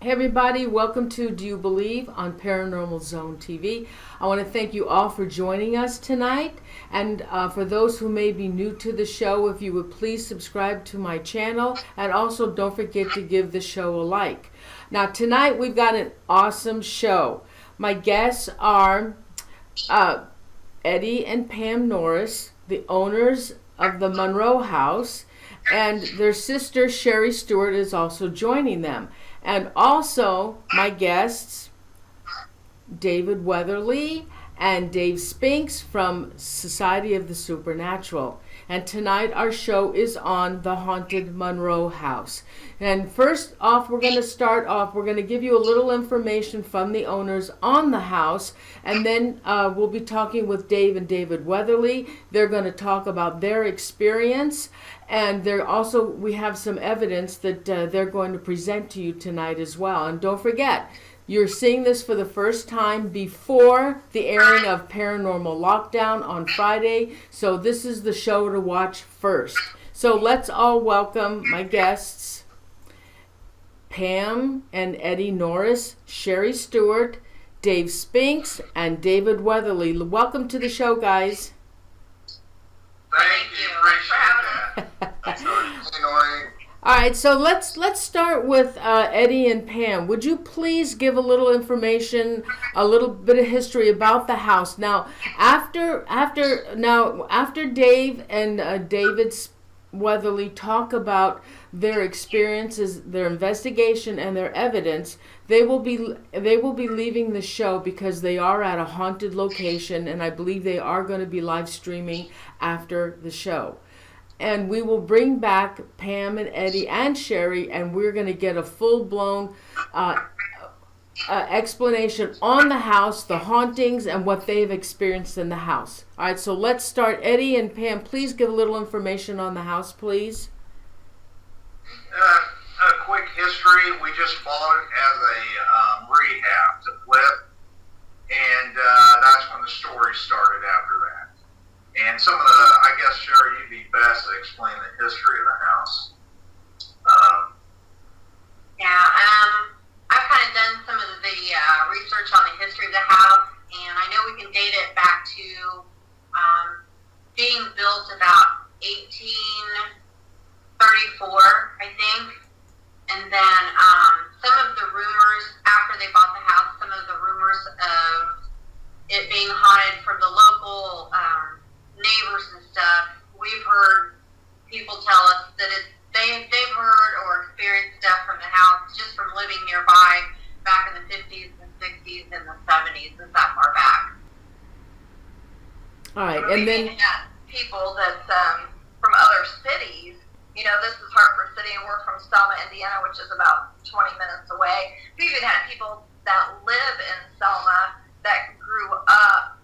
Hey everybody, welcome to Do You Believe on Paranormal Zone TV. I want to thank you all for joining us tonight. And for those who may be new to the show, if you would please subscribe to my channel. And also don't forget to give the show a like. Now tonight we've got an awesome show. My guests are Eddie and Pam Norris, the owners of the Monroe house. And their sister Sherry Stewart is also joining them. And also my guests, David Weatherly and Dave Spinks from Society of the Supernatural. And tonight our show is on the haunted Monroe house. And first off, we're going to give you a little information from the owners on the house. And then we'll be talking with Dave and David Weatherly. They're going to talk about their experience. And we have some evidence that they're going to present to you tonight as well. And don't forget, you're seeing this for the first time before the airing of Paranormal Lockdown on Friday. So this is the show to watch first. So let's all welcome my guests, Pam and Eddie Norris, Sherry Stewart, Dave Spinks, and David Weatherly. Welcome to the show, guys. Thank you. Appreciate that. Thanks for All right, so let's start with Eddie and Pam. Would you please give a little information, a little bit of history about the house? Now, after Dave and David Weatherly talk about their experiences, their investigation, and their evidence, they will be leaving the show because they are at a haunted location, and I believe they are going to be live streaming after the show. And we will bring back Pam and Eddie and Sherry, and we're going to get a full-blown explanation on the house, the hauntings, and what they've experienced in the house. All right, so let's start. Eddie and Pam, please give a little information on the house, please. A quick history. We just bought it as a rehab to flip, and that's when the story started after that. And some of the, I guess, Sherry, you'd be best to explain the history of the house. I've kind of done some of the research on the history of the house, and I know we can date it back to being built about 1834, I think. And then some of the rumors, after they bought the house, some of the rumors of it being haunted from the local neighbors and stuff, we've heard people tell us that they've heard or experienced stuff from the house just from living nearby back in the 50s and 60s and the 70s, and that far back. All right, and then people that from other cities. You know, this is Hartford City, and we're from Selma, Indiana, which is about 20 minutes away. We even had people that live in Selma that grew up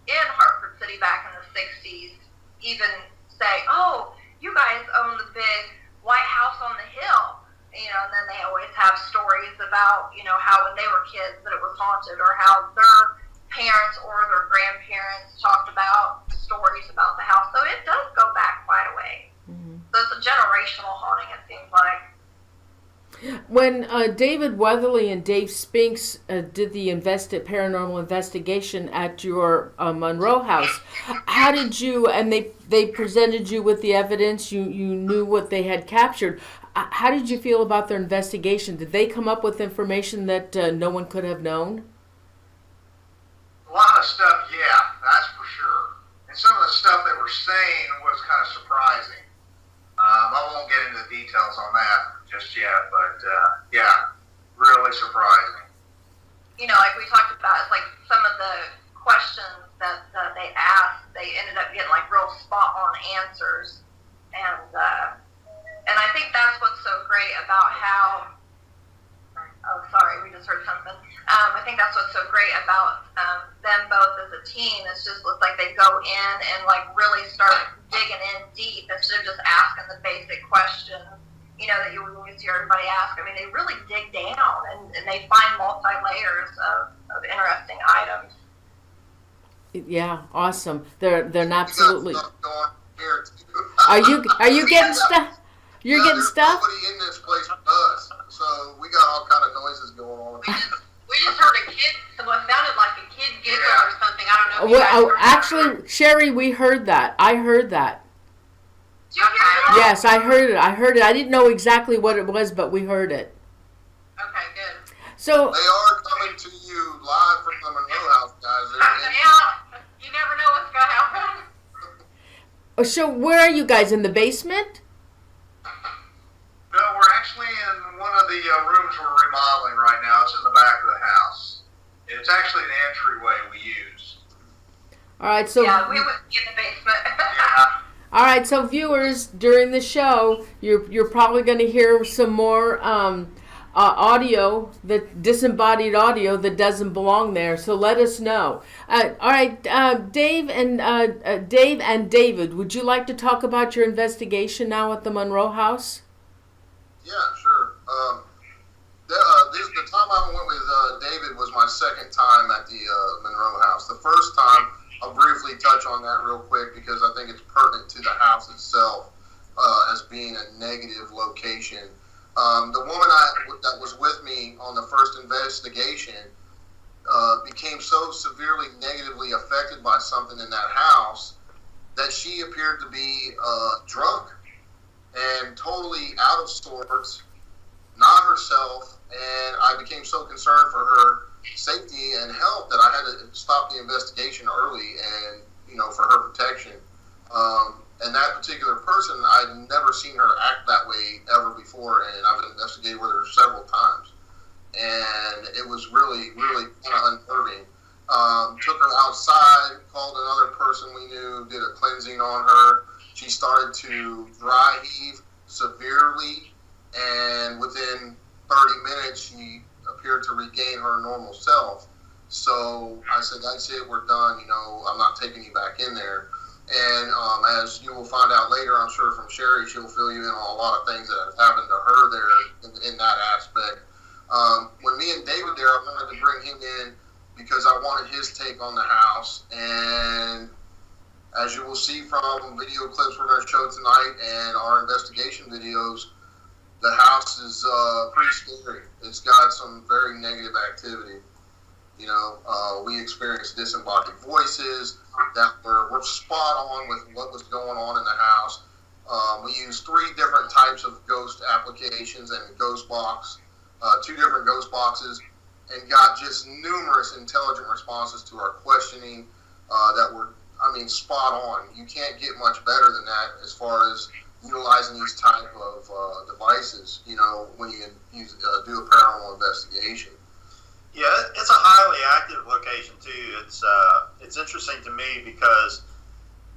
in Hartford City back in the 60s even say, oh, you guys own the big White House on the hill. You know, and then they always have stories about, you know, how when they were kids that it was haunted, or how their parents or their grandparents talked about stories about the house. So it does go back quite a way. Mm-hmm. So it's a generational haunting, it seems like. When David Weatherly and Dave Spinks did the paranormal investigation at your Monroe house, how did you, and they presented you with the evidence, you knew what they had captured, how did you feel about their investigation? Did they come up with information that no one could have known? A lot of stuff, yeah, that's for sure. And some of the stuff they were saying was kind of surprising. I won't get into the details on that just yet, but yeah, really surprising. You know, like we talked about, it's like some of the questions that they asked, they ended up getting like real spot on answers, and I think that's what's so great about how. Oh, sorry, we just heard something. I think that's what's so great about them both as a team. It's just looks like they go in and like really start digging in deep instead of just asking the basic questions, you know, that you would always hear everybody ask. I mean, they really dig down and they find multi-layers of interesting items. Yeah, awesome. They're absolutely. Are you getting stuff? You're getting stuff? Nobody in this place does. So so we got all kind of noises going on. We just heard a kid, what sounded like a kid giggle or something. I don't know if you Well, guys heard that. actually, Sherry, we heard that. I heard that. Did you hear that? Yes, I heard it. I didn't know exactly what it was, but we heard it. Okay, good. So They are coming to you live from the Monroe house, guys. Yeah, you never know what's going to happen. So where are you guys, in the basement? No, we're actually in one of the rooms we're remodeling right now. It's in the back of the house. It's actually the entryway we use. All right, so Yeah, we would be in the basement. Yeah. all right, so viewers, during the show, you're probably going to hear some more audio, the disembodied audio that doesn't belong there. So let us know. All right, Dave and David, would you like to talk about your investigation now at the Monroe house? Yeah, sure. The time I went with David was my second time at the Monroe house. The first time, I'll briefly touch on that real quick because I think it's pertinent to the house itself as being a negative location. The woman that was with me on the first investigation became so severely negatively affected by something in that house that she appeared to be drunk and totally out of sorts, not herself, and I became so concerned for her safety and health that I had to stop the investigation early and, for her protection. And that particular person, I'd never seen her act that way ever before, and I've investigated with her several times. And it was really, really kind of unnerving. Took her outside, called another person we knew, did a cleansing on her. She started to dry heave severely, and within 30 minutes, she appeared to regain her normal self. So I said, that's it, we're done, I'm not taking you back in there. And as you will find out later, I'm sure from Sherry, she'll fill you in on a lot of things that have happened to her there in that aspect. When me and David there, I wanted to bring him in because I wanted his take on the house. And as you will see from video clips we're going to show tonight and our investigation videos, the house is pretty scary. It's got some very negative activity. We experienced disembodied voices that were spot on with what was going on in the house. We used 3 different types of ghost applications and ghost box, 2 different ghost boxes, and got just numerous intelligent responses to our questioning that were, spot on. You can't get much better than that as far as utilizing these type of devices, when you do a paranormal investigation. Yeah, it's a highly active location too. It's interesting to me because,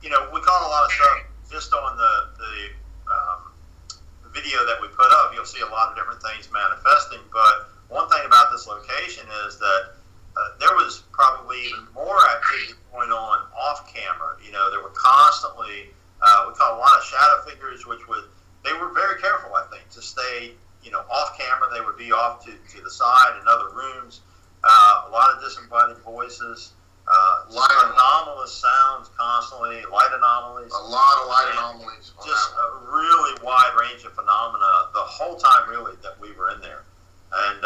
we caught a lot of stuff just on the video that we put up. You'll see a lot of different things manifesting, but one thing about this location is that there was probably even more activity going on off camera. There were constantly, we caught a lot of shadow figures, they were very careful, I think, to stay, off camera. They would be off to the side in other rooms. A lot of disembodied voices, anomalous sounds constantly, light anomalies. A lot of light anomalies. Just a really wide range of phenomena the whole time, really, that we were in there. And,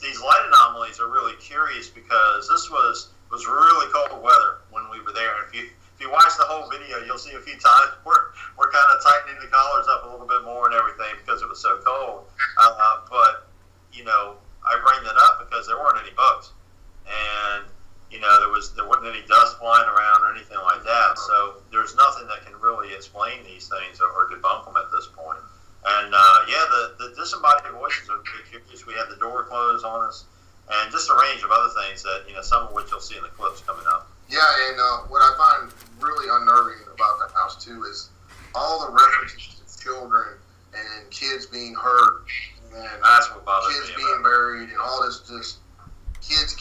these light anomalies are really curious because this was really cold weather when we were there. If you watch the whole video, you'll see a few times we're kind of tightening the collars up a little bit more and everything because it was so cold. But I bring that up because there weren't any bugs, and there wasn't any dust flying around or anything like that. So there's nothing that can really explain these things or debunk them at this point. And the disembodied voices are pretty curious. We had the door closed on us, and just a range of other things that some of which you'll see in the clips coming up. Yeah, and what I find really unnerving about the house too is all the references to children and kids being hurt and That's what bothers kids me being about it. buried and all this just kids,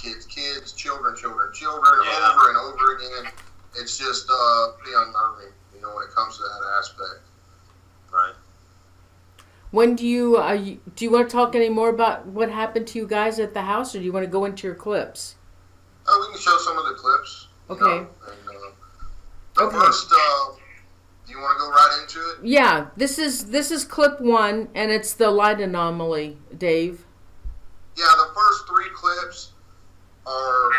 children Yeah. over and over again. It's just pretty unnerving, when it comes to that aspect. Right. When do you want to talk any more about what happened to you guys at the house, or do you want to go into your clips? We can show some of the clips. Okay. And, Okay. First, do you want to go right into it? Yeah, this is clip 1, and it's the light anomaly, Dave. Yeah, the first 3 clips are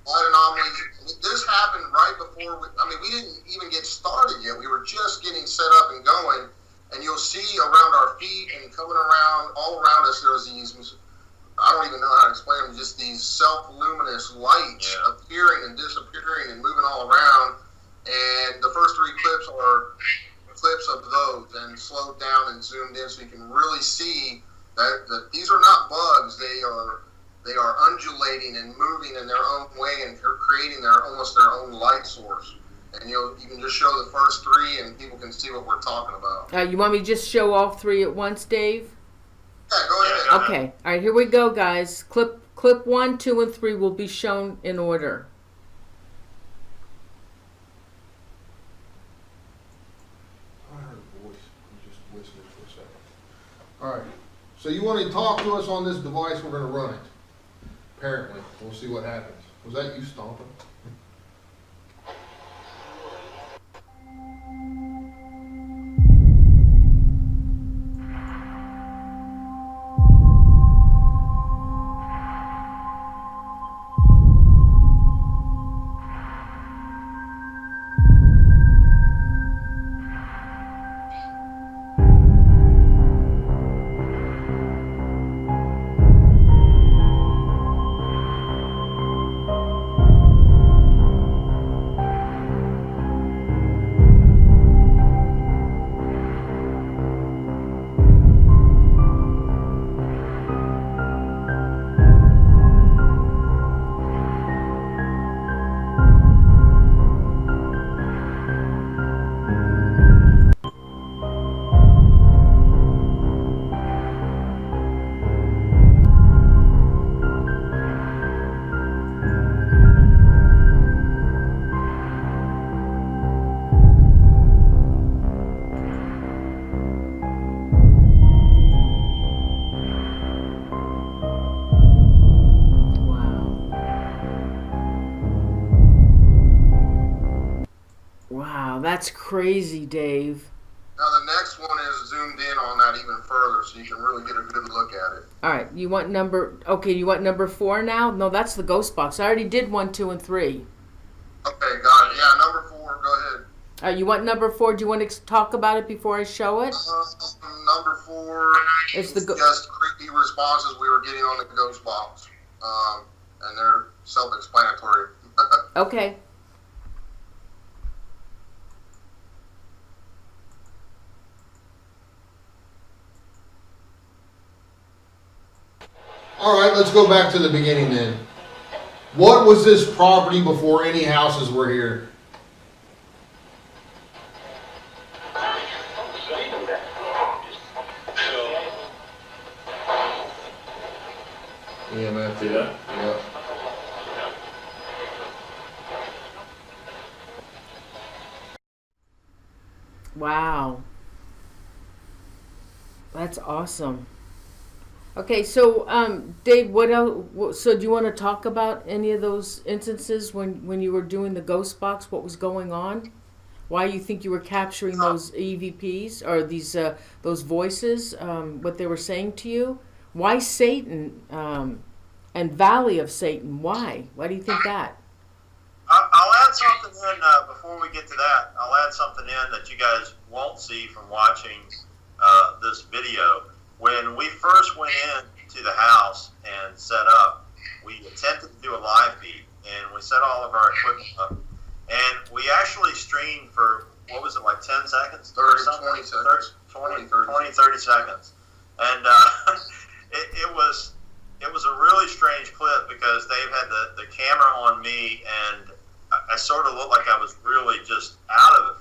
light anomalies. This happened right before, we didn't even get started yet. We were just getting set up and going, and you'll see around our feet and coming around, all around us, there's these, I don't even know how to explain them, just these self-luminous lights appearing and disappearing and moving all around. And the first 3 clips are clips of those and slowed down and zoomed in so you can really see that these are not bugs. They are undulating and moving in their own way and creating almost their own light source. And you can just show the first 3 and people can see what we're talking about. You want me to just show all 3 at once, Dave? Yeah, go ahead. Okay. All right, here we go, guys. Clip 1, 2, and 3 will be shown in order. I heard a voice. I'm just listening for a second. All right. So you want to talk to us on this device? We're going to run it. Apparently. We'll see what happens. Was that you stomping? Wow, that's crazy, Dave. Now the next one is zoomed in on that even further so you can really get a good look at it. All right, you want number 4 now? No, that's the ghost box. I already did 1, 2, and 3. Okay, got it. Yeah, number 4, go ahead. You want number 4? Do you want to talk about it before I show it? Number 4 It's is just creepy responses we were getting on the ghost box. And they're self-explanatory. Okay. All right, let's go back to the beginning then. What was this property before any houses were here? EMF, yeah. Wow. That's awesome. Okay, so Dave, what else? So do you want to talk about any of those instances when you were doing the ghost box? What was going on? Why you think you were capturing those EVPs or those voices? What they were saying to you? Why Satan and Valley of Satan? Why? Why do you think that? I'll add something in before we get to that. I'll add something in that you guys won't see from watching this video. When we first went into the house and set up, we attempted to do a live feed, and we set all of our equipment up. And we actually streamed for, what was it, like 10 seconds? 30 seconds. 30 seconds. And it was a really strange clip because Dave had the camera on me, and I sort of looked like I was really just out of it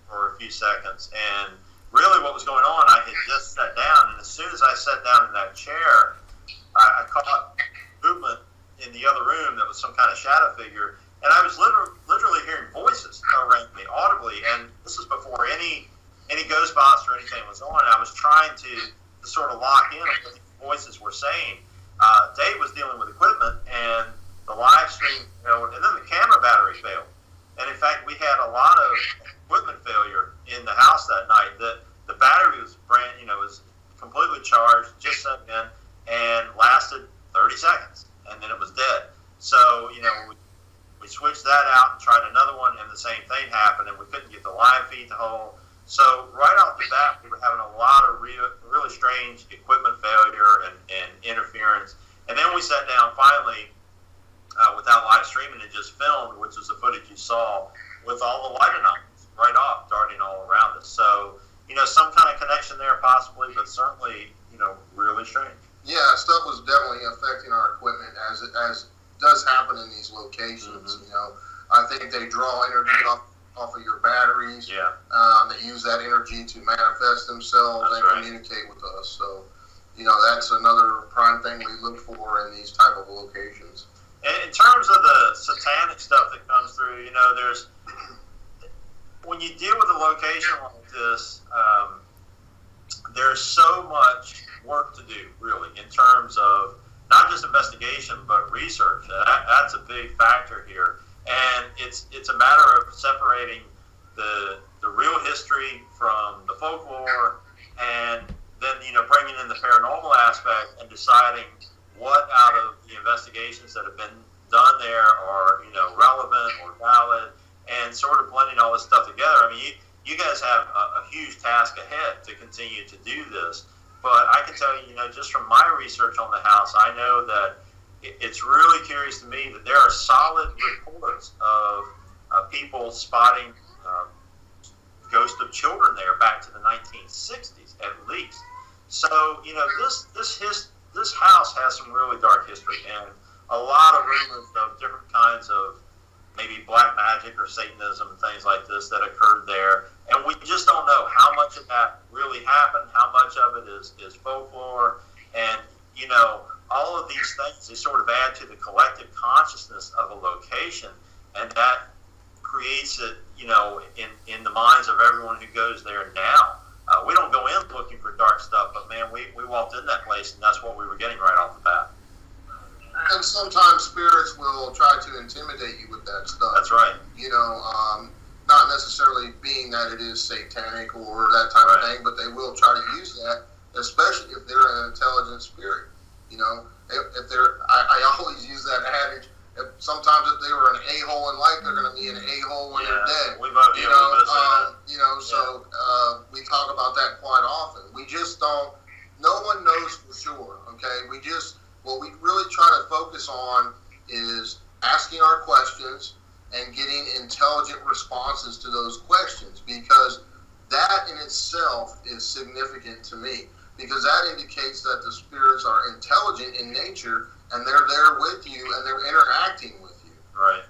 for a few seconds. And really what was going on, I had just sat down, and as soon as I sat down in that chair, I caught movement in the other room that was some kind of shadow figure, and I was literally hearing voices around me audibly, and this is before any ghost box or anything was on. I was trying to sort of lock in on what the voices were saying. Dave was dealing with equipment, and the live stream failed, and then the camera battery failed. And in fact, we had a lot of equipment failure in line feed the hole. So right off the bat, we were having a lot of really strange equipment failure and interference. And then we sat down finally without live streaming and just filmed, which is the footage you saw, with all the light anomalies right off darting all around us. So, some kind of connection there possibly, but certainly, really strange. Yeah, stuff was definitely affecting our equipment as does happen in these locations. I think they draw energy off of your batteries. Yeah. They use that energy to manifest themselves and communicate with us. So, that's another prime thing we look for in these type of locations. And in terms of the satanic stuff that comes through, there's when you deal with a location like this, there's so much work to do, really, in terms of not just investigation but research. That's a big factor here, and it's a matter of separating the real history from the folklore, and then bringing in the paranormal aspect and deciding what out of the investigations that have been done there are relevant or valid, and sort of blending all this stuff together. I mean, you guys have a huge task ahead to continue to do this. But I can tell you, just from my research on the house, I know that it's really curious to me that there are solid reports of people spotting ghosts of children there back to the 1960s at least. So, this house has some really dark history and a lot of rumors of different kinds of maybe black magic or Satanism and things like this that occurred there. And we just don't know how much of that really happened, how much of it is folklore. And, all of these things, they sort of add to the collective consciousness of a location. And that creates it, in the minds of everyone who goes there now. We don't go in looking for dark stuff, but, man, we walked in that place, and that's what we were getting right off the bat. And sometimes spirits will try to intimidate you with that stuff. That's right. Not necessarily being that it is satanic or that type of thing, but they will try to use that, especially if they're an intelligent spirit. If they're, I always use that adage. Sometimes if they were an a-hole in life, they're going to be an a-hole when they're dead. So we talk about that quite often. We just don't. No one knows for sure. Okay, what we really try to focus on is asking our questions and getting intelligent responses to those questions, because that in itself is significant to me, because that indicates that the spirits are intelligent in nature and they're there with you and they're interacting with you. Right.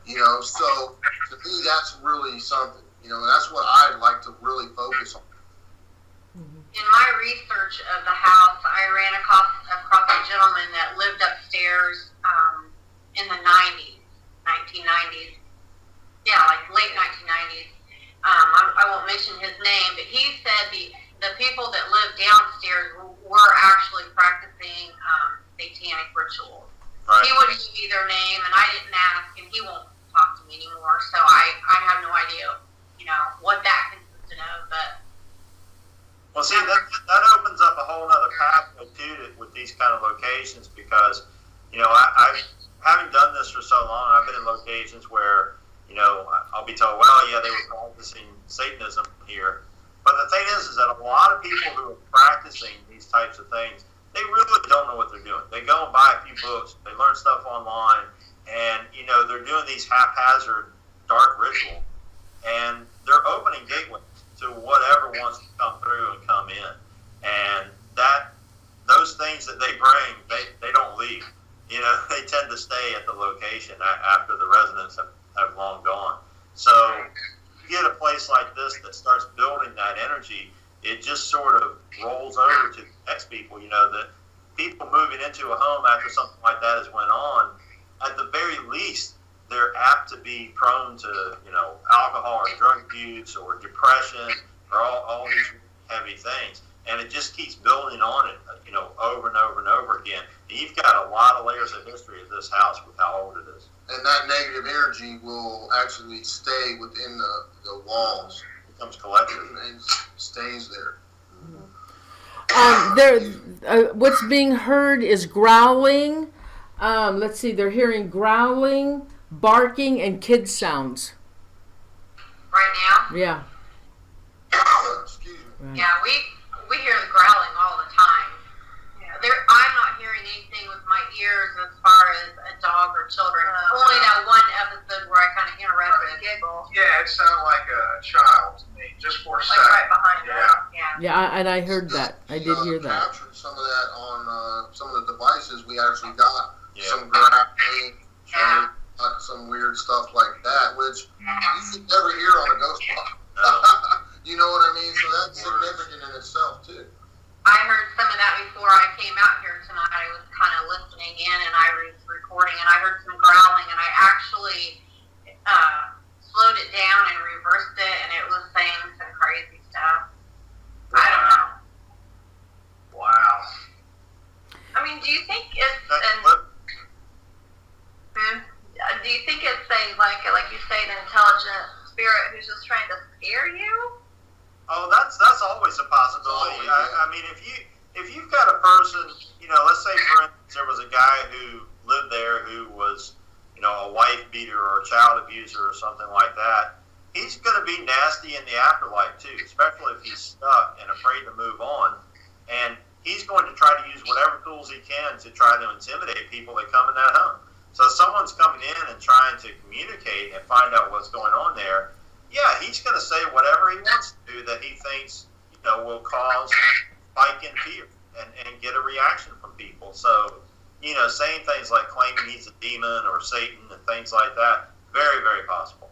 So to me that's really something. And that's what I'd like to really focus on. In my research of the house, I ran across a gentleman that lived upstairs in the 1990s. Yeah, like late 1990s. I won't mention his name, but he said the people that lived downstairs were actually practicing satanic rituals. Right. He wouldn't give me their name, and I didn't ask, and he won't talk to me anymore, so I have no idea, what that consisted of, but... Well, see, that opens up a whole other pathway too with these kind of locations, because, I having done this for so long, I've been in locations where, I'll be told, well, yeah, they were practicing Satanism here. But the thing is that a lot of people who are practicing these types of things, they really don't know what they're doing. They go and buy a few books, they learn stuff online, and, they're doing these haphazard dark rituals. And they're opening gateways to whatever wants to come through and come in. And those things that they bring, they don't leave. They tend to stay at the location after the residents have long gone. So you get a place like this that starts building that energy, it just sort of rolls over to the next people. The people moving into a home after something like that has went on, at the very least, they're apt to be prone to, alcohol or drug use or depression or all these heavy things. And it just keeps building on it, over and over and over again. And you've got a lot of layers of history of this house with how old it is. And that negative energy will actually stay within the walls. It becomes collective. And stays there. What's being heard is growling. Let's see, they're hearing growling, barking, and kid sounds. Right now? Yeah. Right. Yeah, we hear the growling all the time. I'm not hearing anything with my ears as far as a dog or children. Only that one episode where I kind of interrupted. Giggle. Yeah, it sounded like a child to me, just for a Like second. right behind Yeah. us. Yeah. Yeah, and I heard that. I did hear that. Captured some of that on some of the devices. We actually got Yeah. some graphing, Yeah. some weird stuff like that, which you should never hear on a ghost box. No. You know what I mean? So that's significant in itself too. I heard some of that before I came out here tonight. I was kind of listening in and I was recording and I heard some growling and I actually slowed it down and reversed it and it was saying some crazy stuff. I don't know. Wow. I mean, do you think it's do you think it's a like you say an intelligent spirit who's just trying to scare you? Oh, that's always a possibility. I mean, if you've got a person, let's say for instance there was a guy who lived there who was, a wife beater or a child abuser or something like that, he's going to be nasty in the afterlife too, especially if he's stuck and afraid to move on. And he's going to try to use whatever tools he can to try to intimidate people that come in that home. So if someone's coming in and trying to communicate and find out what's going on there, yeah, he's going to say whatever he wants to do that he thinks, will cause spike in fear and get a reaction from people. So, saying things like claiming he's a demon or Satan and things like that, very, very possible.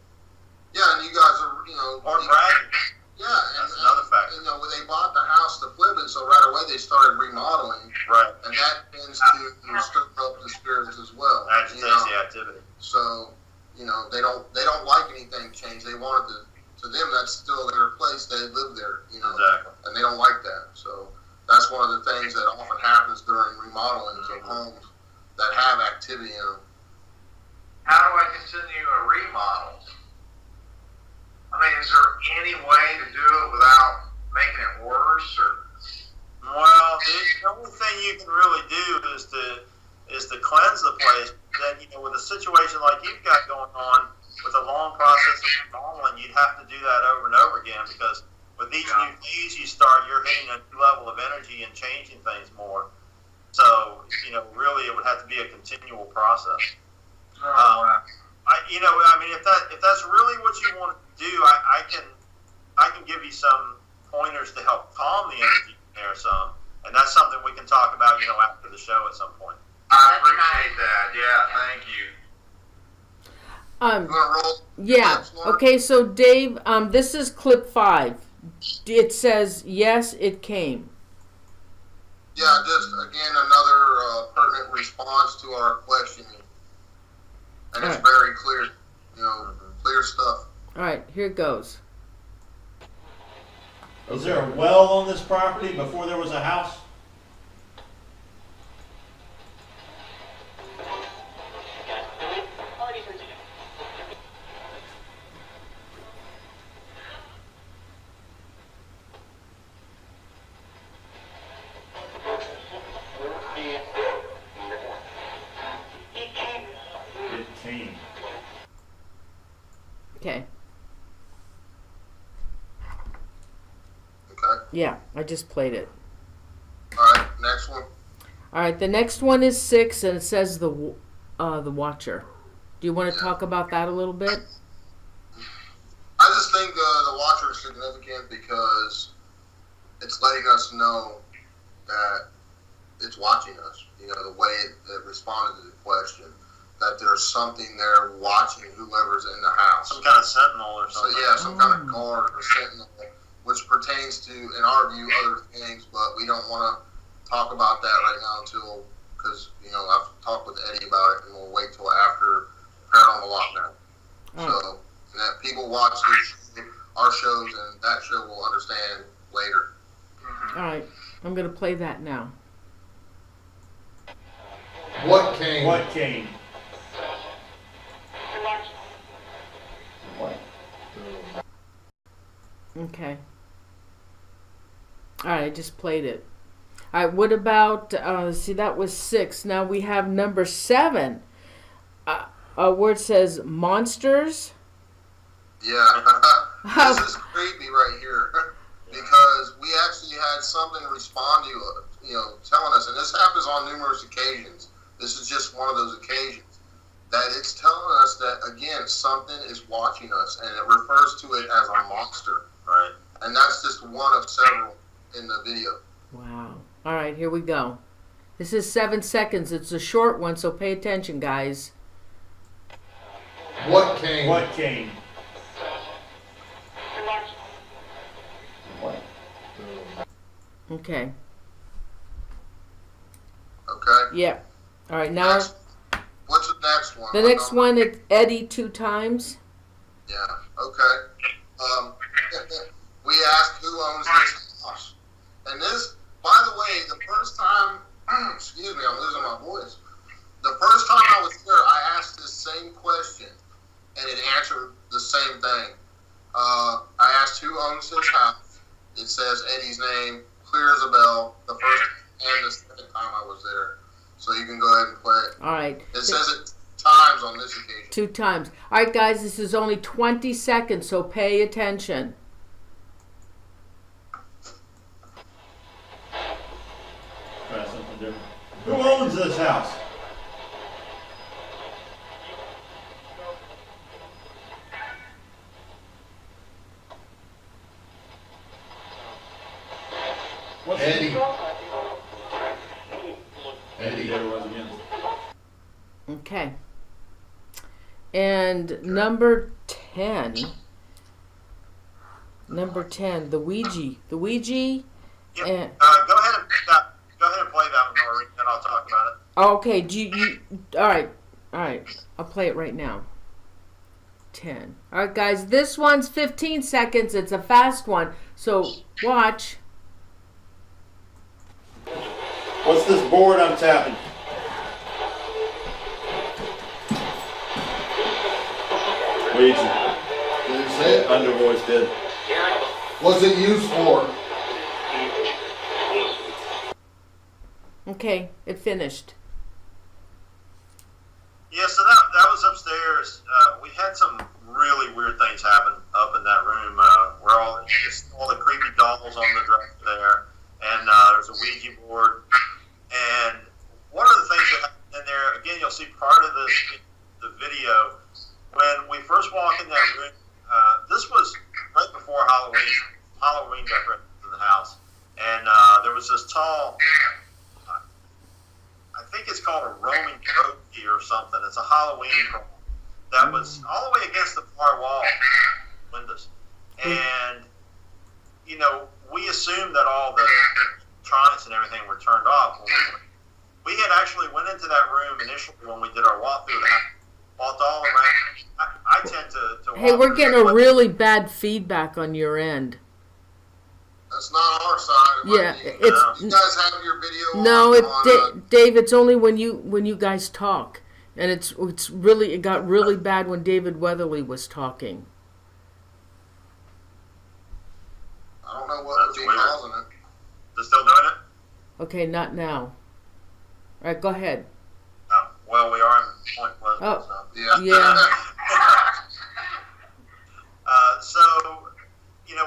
Yeah, and you guys are, Or bragging. Yeah, That's another factor. when they bought the house to flip it, so right away they started remodeling, Right. and that tends to stir up the spirits as well. Agitates the activity. So, they don't like anything changed. They want it to them. That's still their place. They live there, Exactly. and they don't like that. So that's one of the things that often happens during remodelings of homes that have activity in them. How do I continue a remodel? I mean, is there any way to do it without making it worse? Or Well, the only thing you can really do is to cleanse the place. Then, with a situation like you've got going on, with a long process of remodeling, you'd have to do that over and over again because with each new phase you start, you're hitting a new level of energy and changing things more. So, really it would have to be a continual process. wow. If that's really what you want to do, I can give you some pointers to help calm the energy there some, and that's something we can talk about, after the show at some point. I appreciate that. Yeah, thank you. You want to roll? Yeah. Okay, so Dave, this is clip 5. It says, yes, it came. Yeah, just again another pertinent response to our questioning, and it's very clear, clear stuff. All right, here it goes. Is there a well on this property before there was a house? It came. Okay. Okay. Yeah, I just played it. All right. Next one. All right, the next one is 6, and it says the Watcher. Do you want to talk about that a little bit? I just think the Watcher is significant because it's letting us know that it's watching us. The way it responded to the question, that there's something there watching whoever's in the house. Some kind of sentinel or So something. yeah, some kind of guard or sentinel, which pertains to, in our view, other things, but we don't want to talk about that right now because I've talked with Eddie about it, and we'll wait till after Paranormal Lockdown. So that people watch our shows, and that show will understand later. All right, I'm going to play that now. What came? What came? Okay. All right, I just played it. All right, what about, see, that was 6. Now we have number 7, where it says monsters. Yeah, this is creepy right here because something respond to you, telling us, and this happens on numerous occasions. This is just one of those occasions that it's telling us that, again, something is watching us, and it refers to it as a monster. Right. And that's just one of several in the video. Wow. All right, here we go. This is 7 seconds. It's a short one, so pay attention, guys. What came? What came? Okay. Okay? Yeah. All right, now What's the next one? the next one, it's Eddie 2 times. Yeah, okay. We asked who owns this house. And this, by the way, the first time, excuse me, I'm losing my voice. The first time I was there, I asked this same question, and it answered the same thing. I asked who owns this house. It says Eddie's name, clear as a bell, the first and the second time I was there. So you can go ahead and play it. All right. It says it times on this occasion. 2 times. All right, guys, this is only 20 seconds, so pay attention. Try something different. Who owns this house? What's Eddie. Eddie. There was again. Okay. And number 10. Number 10, the Ouija. The Ouija. Yep. And, Go ahead and play that one, Maureen, and I'll talk about it. okay, do you all right. I'll play it right now. 10. All right, guys, this one's 15 seconds. It's a fast one. So, watch. What's this board I'm tapping? Ouija. Did it say it? Undervoice did. What's it used for? Okay, it finished. Yeah, so that was upstairs. We had some really weird things happen up in that room. Where all the creepy dolls on the dresser there, and there's a Ouija board. And one of the things that happened in there, again, you'll see part of this in the video. When we first walked in that room, this was right before Halloween decorations in the house, and there was this tall. I think it's called a Roman Croquis or something. It's a Halloween pole that was all the way against the far wall windows. And, we assumed that all the electronics and everything were turned off. When we had actually went into that room initially when we did our walkthrough of the house, walked all around. I tend to walk Hey, we're through getting the a really bad feedback on your end. That's not our side. Yeah, it's You guys have your video no, on, Dave. It's only when you guys talk, and it got really bad when David Weatherly was talking. I don't know what would be causing it. They're still doing it? Okay, not now. All right, go ahead. Oh, well, we are in Point Pleasant. Oh. So. Yeah. So,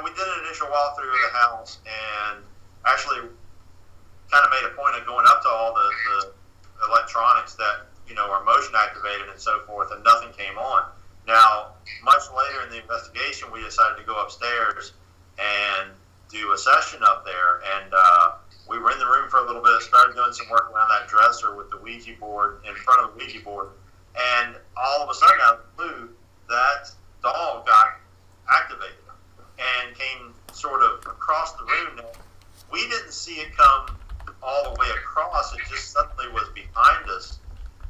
we did an initial walkthrough of the house and actually kind of made a point of going up to all the electronics that, are motion activated and so forth, and nothing came on. Now, much later in the investigation, we decided to go upstairs and do a session up there, and we were in the room for a little bit, started doing some work around that dresser with the Ouija board, in front of the Ouija board, and all of a sudden, out of the blue, that doll got activated and came sort of across the room. Now, we didn't see it come all the way across. It just suddenly was behind us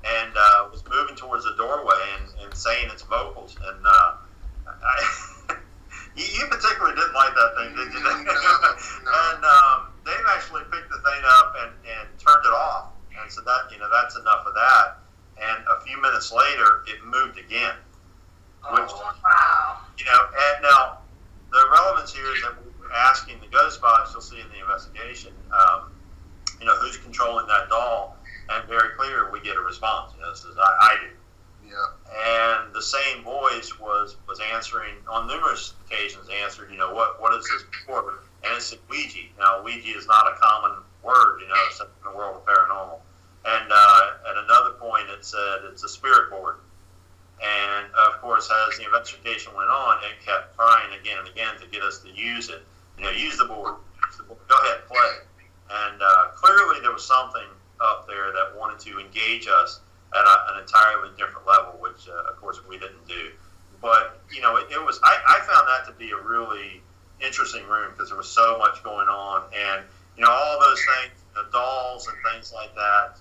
and was moving towards the doorway and saying its vocals. And you particularly didn't like that thing, did you? No. And Dave actually picked the thing up and turned it off and said that's enough of that. And a few minutes later, it moved again. Which, Wow. and now the relevance here is that we're asking the ghost box, you'll see in the investigation, who's controlling that doll, and very clear we get a response. It says, I do. Yeah. And the same voice was answering on numerous occasions. Answered, what is this for? And it's a Ouija. Now Now, Ouija is not a common word, except in the world of paranormal. And at another point, it said it's a spirit board. And of course, as the investigation went on, it kept trying again and again to get us to use it. Use the board. Go ahead, play. And clearly, there was something up there that wanted to engage us at an entirely different level, which of course we didn't do. But it was. I found that to be a really interesting room because there was so much going on, and all those things, the dolls and things like that,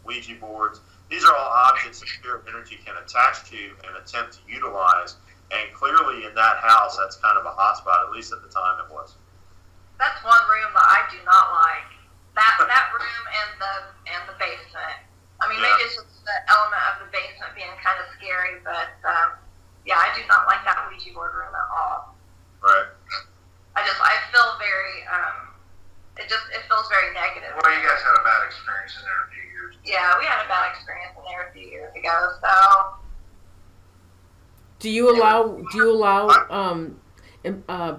Ouija boards. These are all objects that spirit energy can attach to and attempt to utilize. And clearly, in that house, that's kind of a hotspot. At least at the time, it was. That's one room that I do not like. That room and the basement. I mean, maybe it's just the element of the basement being kind of scary, but yeah, I do not like that Ouija board room at all. Right. I feel very it feels very negative. Well, you guys had a bad experience in there a few years. Yeah, we had a bad experience in there a few years ago. So. Do you allow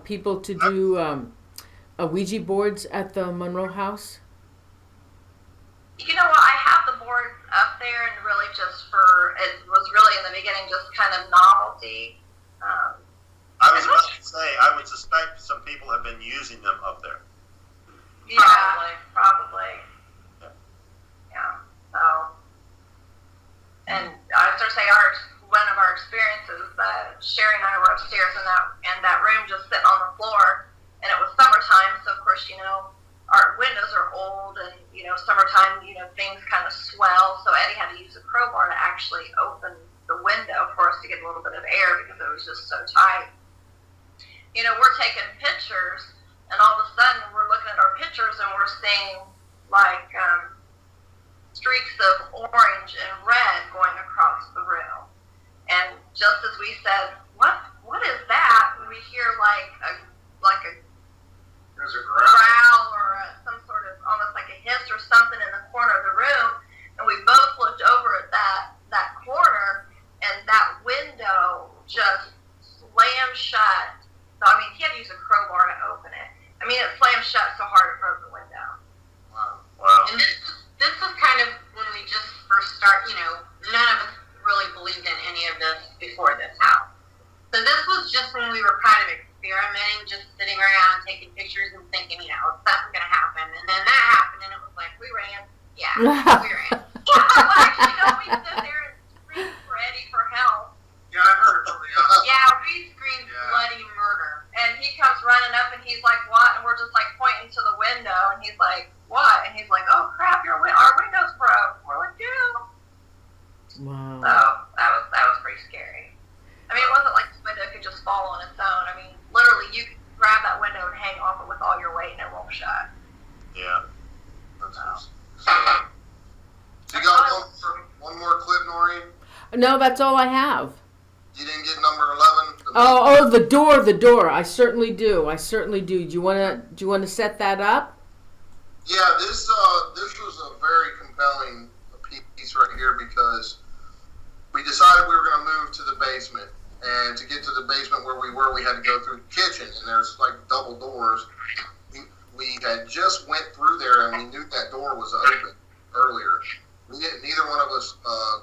people to do Ouija boards at the Monroe house? You know what? I have the boards up there, and really just it was really in the beginning just kind of novelty. I was about to say, I would suspect some people have been using them up there. Yeah, probably. Yeah. So, and I was going to say, one of our experiences, Sherry and I were upstairs in that room, just sitting on the floor, and it was summertime, so of course, our windows are old, and summertime, things kind of swell. So Eddie had to use a crowbar to actually open the window for us to get a little bit of air because it was just so tight. We're taking pictures, and all of a sudden we're looking at our pictures and we're seeing like streaks of orange and red going across the room. And just as we said, what is that? We hear like a There's a growl. growl or some sort of almost like a hiss or something in the corner of the room, and we both looked over at that corner, and that window just slammed shut. So I mean, he had to use a crowbar to open it. I mean, it slammed shut so hard it broke the window. Wow. And this was kind of when we just first none of us really believed in any of this before this house. So this was just when we were kind of experimenting, just sitting around taking pictures and thinking, something's going to happen. And then that happened, and it was like, we ran. Yeah, we ran. Well, actually, no, we stood there and screamed for Eddie for help. Yeah, I heard it from the other. Yeah, we screamed bloody murder. And he comes running up, and he's like, what? And we're just like pointing to the window, and he's like, what? And he's like, oh crap, our window's broke. We're like, yeah. Wow. So that was pretty scary. I mean, it wasn't like the window could just fall on its own. I mean, literally, you could grab that window and hang off it with all your weight, and it won't shut. Yeah. So you got one more clip, Noreen? No, that's all I have. You didn't get number 11? Oh, the door. I certainly do. Do you want to set that up? Yeah, this was a very compelling piece right here because we decided we were going to move to the basement, and to get to the basement where we were, we had to go through the kitchen, and there's like double doors. We had just went through there, and we knew that door was open earlier. Neither one of us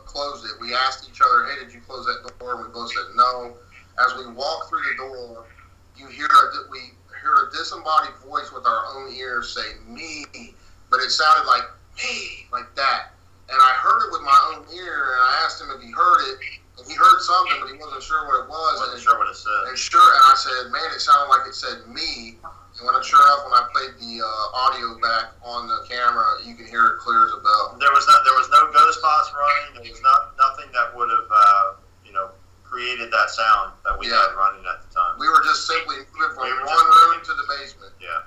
closed it. We asked each other, hey, did you close that door? And we both said no. As we walked through the door, we heard a disembodied voice with our own ears say, me, but it sounded like, me, like that. And I heard it with my own ear, and I asked him if he heard it, and he heard something, but he wasn't sure what it was. Wasn't sure what it said. And I said, man, it sounded like it said me. And sure enough, when I played the audio back on the camera, you can hear it clear as a bell. There was no ghost bots running. There was nothing that would have created that sound that we had running at the time. We were just simply moving from one room to the basement. Yeah.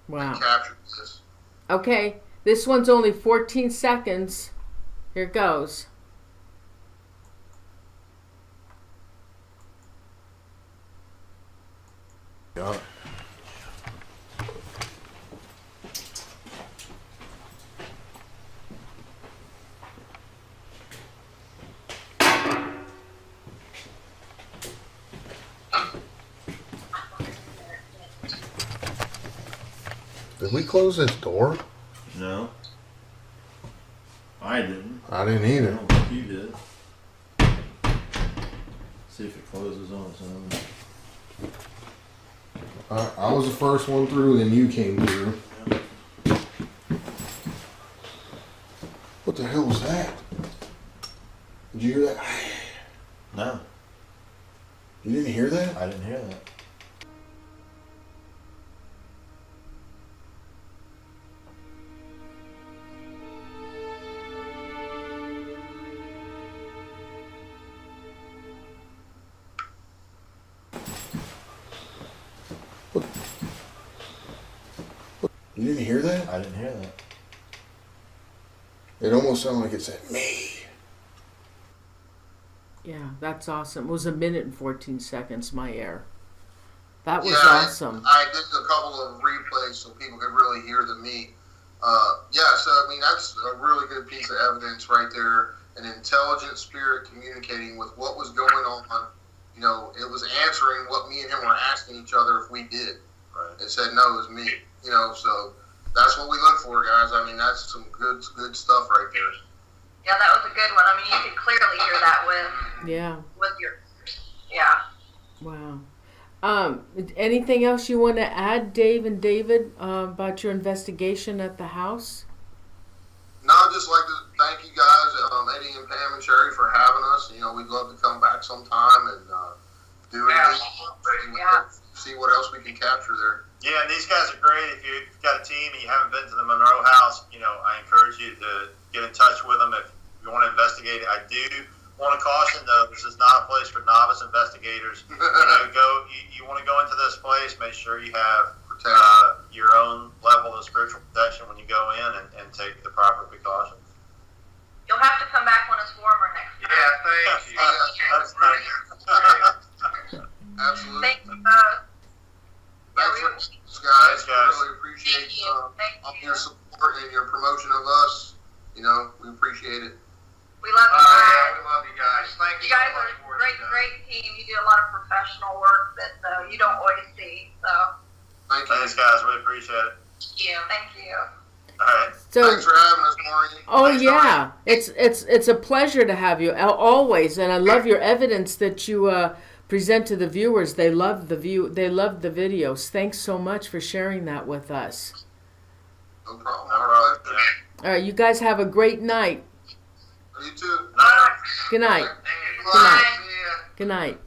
Wow. And captured this. Okay, this one's only 14 seconds. Here it goes. Yeah. Did we close this door? No. I didn't. I didn't I either. don't think you did. See if it closes on its own. I was the first one through, then you came through. What the hell was that? Did you hear that? No, You didn't hear that? I didn't hear that. You didn't hear that? I didn't hear that. It almost sounded like it said me. Yeah, that's awesome. It was 1 minute and 14 seconds, my air. That was Yeah, awesome. I did a couple of replays so people could really hear the meat. So I mean that's a really good piece of evidence right there. An intelligent spirit communicating with what was going on. You know, it was answering what me and him were asking each other if we did. Right. It said no, it was me. You know, so that's what we look for, guys. I mean, that's some good stuff right there. Yeah, that was a good one. I mean, you could clearly hear that Yeah. with your, yeah. Wow. Anything else you want to add, Dave and David, about your investigation at the house? No, I'd just like to thank you guys, Eddie and Pam and Sherry, for having us. You know, we'd love to come back sometime and do it again. Yeah. See what else we can capture there. Yeah, and these guys are great. If you've got a team and you haven't been to the Monroe house, you know, I encourage you to get in touch with them if you want to investigate. I do want to caution, though, this is not a place for novice investigators. You know, you want to go into this place, make sure you have your own level of spiritual protection when you go in and take the proper precautions. You'll have to come back when it's warmer next time. Yeah, thank you. That's right. Absolutely. Thank you. Thanks for we- this, guys. Thanks, guys. We really appreciate Thank you. Thank your you. support and your promotion of us. You know, we appreciate it. We love you Yeah, guys. we love you guys. Thank You you so guys much are for a great, it, guys. great team. You do a lot of professional work that you don't always see. So, Thank you. Thanks, guys. Really appreciate it. Thank you. thank you. All right. So, Thanks for having us, Maureen. oh Thanks, yeah, it's a pleasure to have you always, and I love your evidence that you present to the viewers. They love the videos. Thanks so much for sharing that with us. No problem. No Our problem. pleasure. Yeah. All right, you guys have a great night. You too. No. Good night. Good night. See ya. Good night.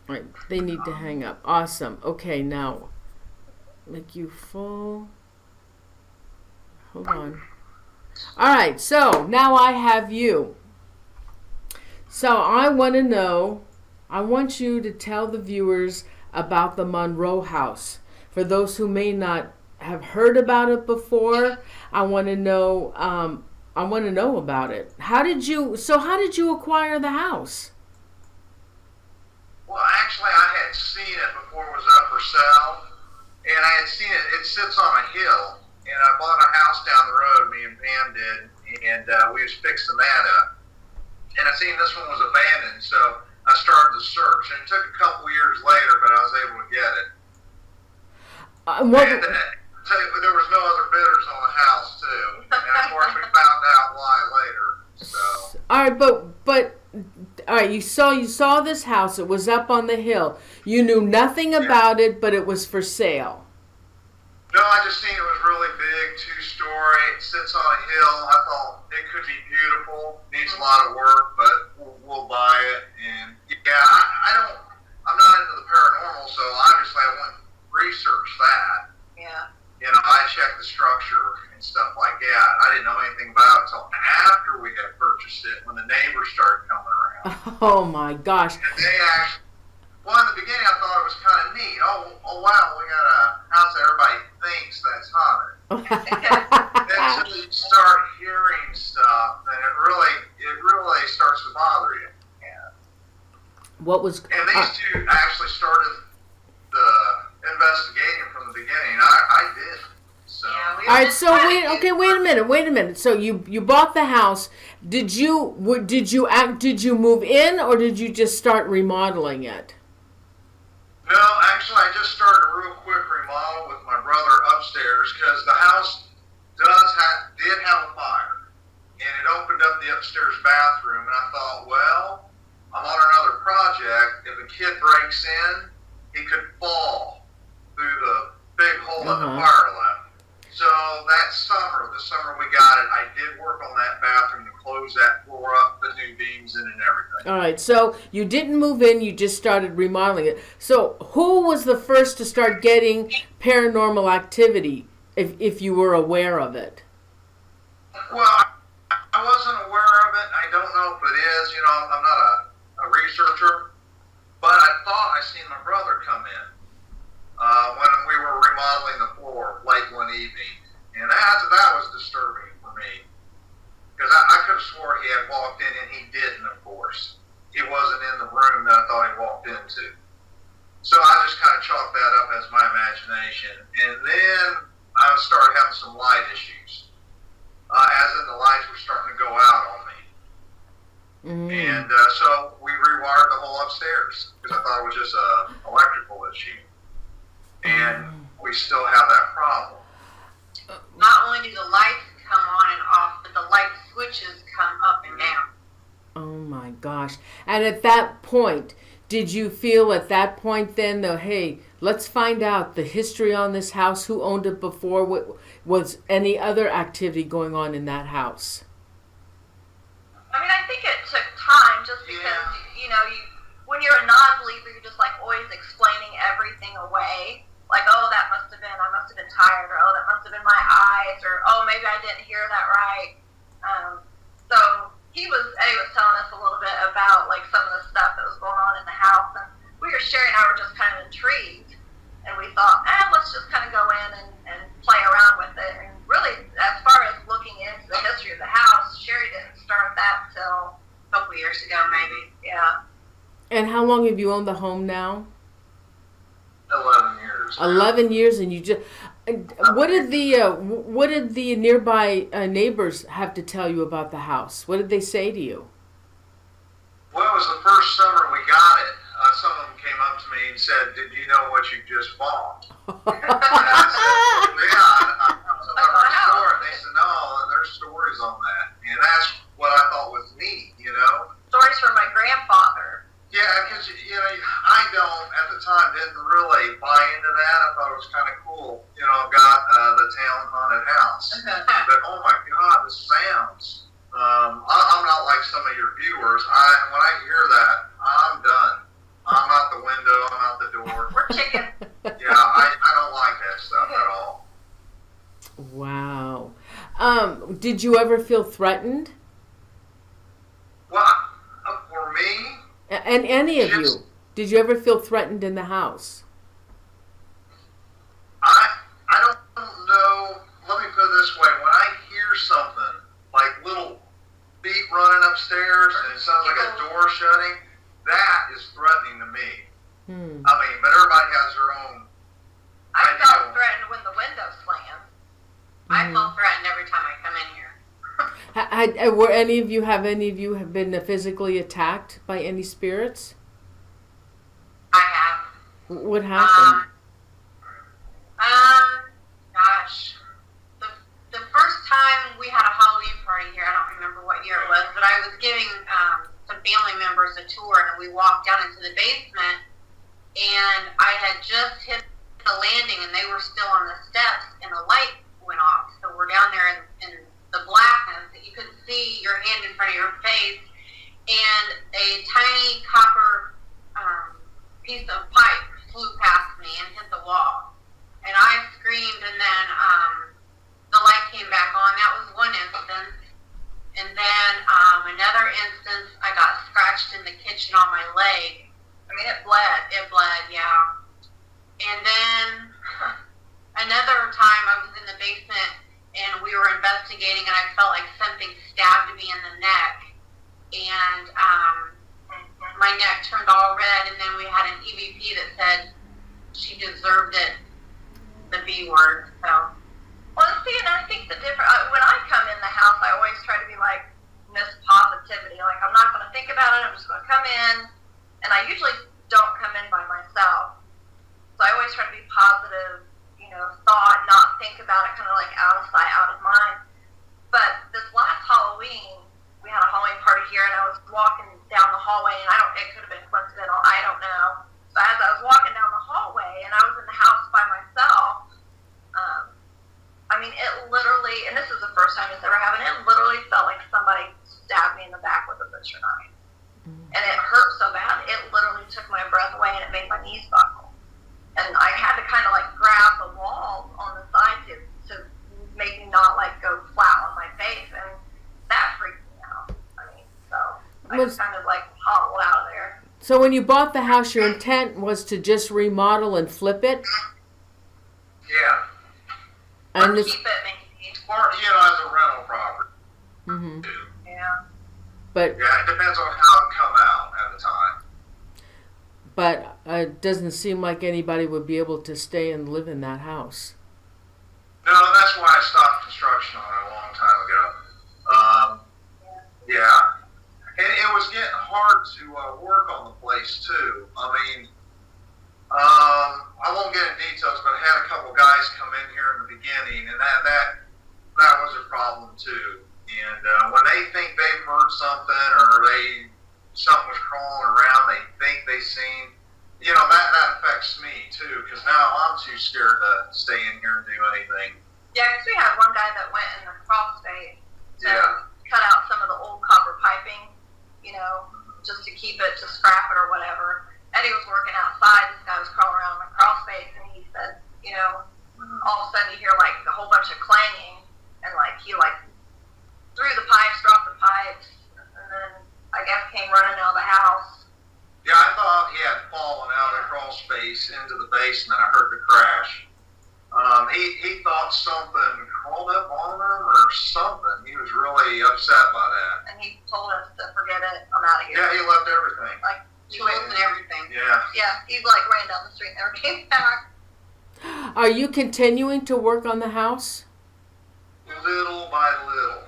All right, they need to hang up. Awesome. Okay, now make you full. Hold on. All right, so now I have you. So I want to know, I want you to tell the viewers about the Monroe house. For those who may not have heard about it before, I want to know about it. How did you acquire the house? Well, actually, I had seen it before it was up for sale, and I had seen it. It sits on a hill, and I bought a house down the road. Me and Pam did, and we was fixing that up. And I seen this one was abandoned, so I started the search. And it took a couple years later, but I was able to get it. And there was no other bidders on the house too, and of course we found out why later. So. All right, but all right, you saw this house. It was up on the hill. You knew nothing about it, but it was for sale. No, I just seen it was really big, 2-story. It sits on a hill. I thought it could be beautiful. Needs a lot of work, but we'll buy it. And yeah, I'm not into the paranormal, so obviously I went and researched that. Yeah. You know, I checked the structure and stuff like that. I didn't know anything about it until after we had purchased it, when the neighbors started coming around. Oh my gosh! And they actually, well, in the beginning I thought it was kind of neat. Oh wow, we got a house that everybody thinks that's haunted. Then until you start hearing stuff, and it really starts to bother you. Yeah. What was? And these two actually started the investigating from the beginning. I did. So. Yeah, we All right, just so kinda wait a minute. So you bought the house. Did you move in, or did you just start remodeling it? No, actually, I just started a real quick remodel with my brother upstairs because the house did have a fire, and it opened up the upstairs bathroom. And I thought, well, I'm on another project. If a kid breaks in, he could fall through the big hole in the fire left. So that summer, the summer we got it, I did work on that bathroom to close that floor up, put new beams in and everything. All right, so you didn't move in, you just started remodeling it. So who was the first to start getting paranormal activity, if you were aware of it? Well, I wasn't aware of it. I don't know if it is. You know, I'm not a researcher, but I thought I seen my brother come in when we were remodeling the floor late one evening, and that was disturbing for me because I could have swore he had walked in, and he didn't. Of course, he wasn't in the room that I thought he walked into. So I just kind of chalked that up as my imagination, and then I started having some light issues. As in the lights were starting to go out on me. And so we rewired the whole upstairs because I thought it was just an electrical issue. And we still have that problem. Not only do the lights come on and off, but the light switches come up and down. Oh my gosh. And at that point, did you feel at that point then, though, hey, let's find out the history on this house, who owned it before, what was any other activity going on in that house? I mean, I think it took time just because, you know, when you're a non-believer, you're just like always explaining everything away. Like, oh, I must have been tired, or oh, that must have been my eyes, or oh, maybe I didn't hear that right. So he was telling us a little bit about like some of the stuff that was going on in the house, and Sherry and I were just kind of intrigued, and we thought, let's just kind of go in and play around with it. And really, as far as looking into the history of the house, Sherry didn't start that till A couple years ago, maybe. yeah. And how long have you owned the home now? 11 years. 11 years, and you just. What did the nearby neighbors have to tell you about the house? What did they say to you? Well, it was the first summer we got it. Some of them came up to me and said, "Did you know what you just bought?" And I said, "Well, yeah." I was at our store, and they said, "No, there's stories on that," and that's what I thought was neat, you know. Stories from my grandfather. Yeah, because you know, I at the time didn't really buy into that. I thought it was kind of cool. You know, I've got the town haunted house, but oh my God, the sounds. I'm not like some of your viewers. When I hear that, I'm done. I'm out the window. I'm out the door. We're chicken. Yeah, I don't like that stuff at all. Wow. Did you ever feel threatened? Well, for me. And any of you, did you ever feel threatened in the house? I don't know. Let me put it this way. When I hear something, like little feet running upstairs and it sounds like a door shutting, that is threatening to me. I mean, but everybody has their own. I felt threatened when the window slammed. I feel threatened every time I come in here. Have any of you have been physically attacked by any spirits? I have. What happened? Gosh. The first time we had a Halloween party here, I don't remember what year it was, but I was giving some family members a tour, and we walked down into the basement, and I had just hit the landing, and they were still on the steps, and the light went off. So we're down there in the blackness that you couldn't see your hand in front of your face, and a tiny copper piece of pipe flew past me and hit the wall. And I screamed, and then the light came back on. That was one instance. And then another instance, I got scratched in the kitchen on my leg. I mean, it bled. It bled, yeah. And then another time I was in the basement and we were investigating, and I felt like something stabbed me in the neck. And my neck turned all red, and then we had an EVP that said she deserved it, the B word. So. Well, see, and I think the difference, when I come in the house, I always try to be like Miss Positivity. Like, I'm not going to think about it. I'm just going to come in. And I usually don't come in by myself. it made my knees buckle. And I had to kind of like grab the walls on the side to make me not like go flat on my face, and that freaked me out. I mean, so I just kind of like hobbled out of there. So when you bought the house, your intent was to just remodel and flip it? Yeah. And Or this, keep it maybe. Or, as a rental property. mhm. Yeah. But Yeah, it depends on how it come out at the time. But it doesn't seem like anybody would be able to stay and live in that house. No, that's why I stopped construction on it a long time ago. Yeah. And it was getting hard to work on the place, too. I mean, I won't get into details, but I had a couple guys come in here in the beginning, and that was a problem, too. And when they think they've heard something or something was crawling around, they think they seen, that affects me, too, because now I'm too scared to stay in here and do anything. Yeah, because we had one guy that went in the crawl space to Yeah. cut out some of the old copper piping, just to keep it, to scrap it or whatever. Eddie was working outside. This guy was crawling around in the crawl space, and he said, all of a sudden you hear like a whole bunch of clanging, and like he threw the pipes, dropped the pipes, and then I guess came running out of the house. Yeah, I thought he had fallen out of the crawl space into the basement. I heard the crash. He thought something crawled up on him or something. He was really upset by that. And he told us to forget it. I'm out of here. Yeah, he left everything. Like tools and everything. Yeah. Yeah, he like ran down the street and never came back. Are you continuing to work on the house? Little by little.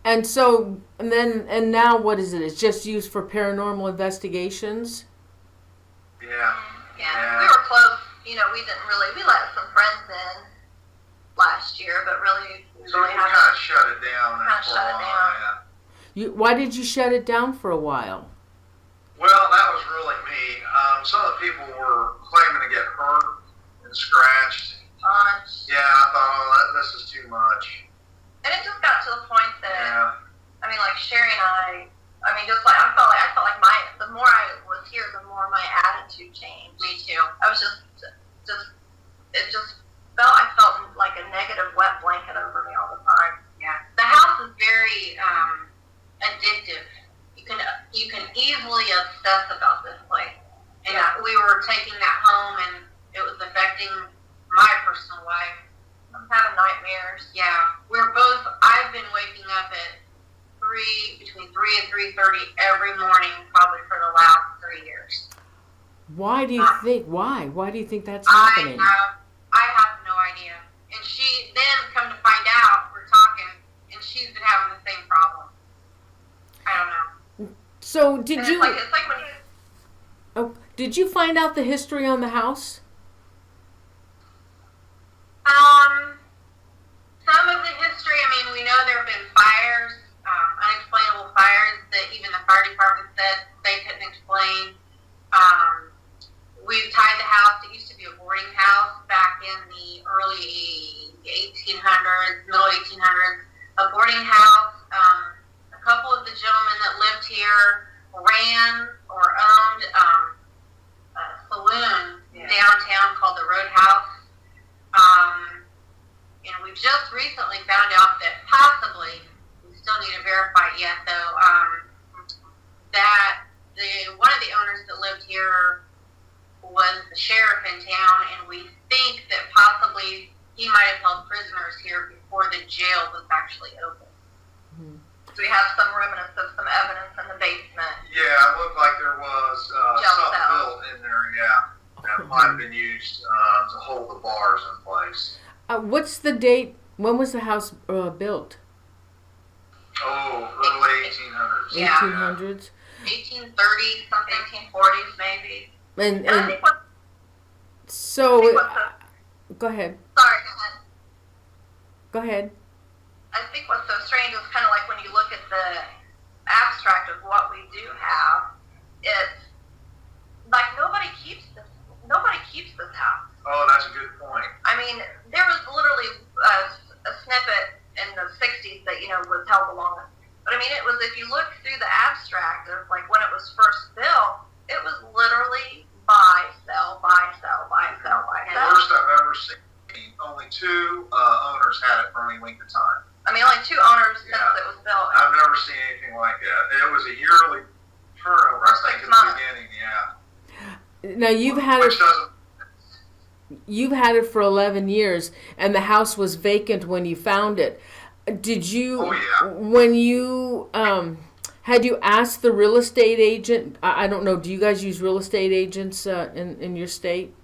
And so, and now what is it? It's just used for paranormal investigations? Yeah. Yeah, we were close. We let some friends in last year, but really, we So we really kind haven't. of shut it down. Kinda for a shut it while, down. yeah. Why did you shut it down for a while? Well, that was really me. Some of the people were claiming to get hurt and scratched. Yeah, I thought, this is too much. And it just got to the point that, Yeah. I mean, like Sherry and I just like, I felt like the more I was here, the more my attitude changed. Me too. I was I felt like a negative wet blanket over me all the time. Yeah. The house is very addictive. You can easily obsess about this place. And we were taking that home, and it was affecting my personal life. I'm having nightmares. Yeah. I've been waking up at between 3 and 3:30 every morning, probably for the last 3 years. Why do you think? Why? Why do you think that's happening? I have no idea. And she then come to find out, we're talking, and she's been having the same problem. I don't know. So did And you? it's like when you. Oh, did you find out the history on the house? Some of the history, we know there have been fires, unexplainable fires that even the fire department said they couldn't explain. We've tied the house. It used to be a boarding house back in the early 1800s, middle 1800s. A boarding house. A couple of the gentlemen that lived here ran or owned a saloon downtown called the Roadhouse. And we just recently found out that possibly, we still need to verify it yet though, that one of the owners that lived here was the sheriff in town, and we think that possibly he might have held prisoners here before the jail was actually open. Hmm. So we have some remnants of some evidence in the basement. Yeah, it looked like there was something built in there, that might have been used to hold the bars in place. What's the date? When was the house built? Oh, early 1800s. Yeah. 1800s. 1830, something. 1840s maybe. And And I think what's so, go ahead. sorry, go ahead. Go ahead. I think what's so strange is kind of like when you look at the abstract of what we do have, it's like nobody keeps this house. Oh, that's a good point. I mean, there was literally a snippet in the 60s that, was held the longest. But I mean, it was, if you look through the abstract of like when it was first built, it was literally by Now you've had which it. doesn't. You've had it for 11 years, and the house was vacant when you found it. Did you, Oh, yeah. when you, had you asked the real estate agent, I don't know, do you guys use real estate agents in your state?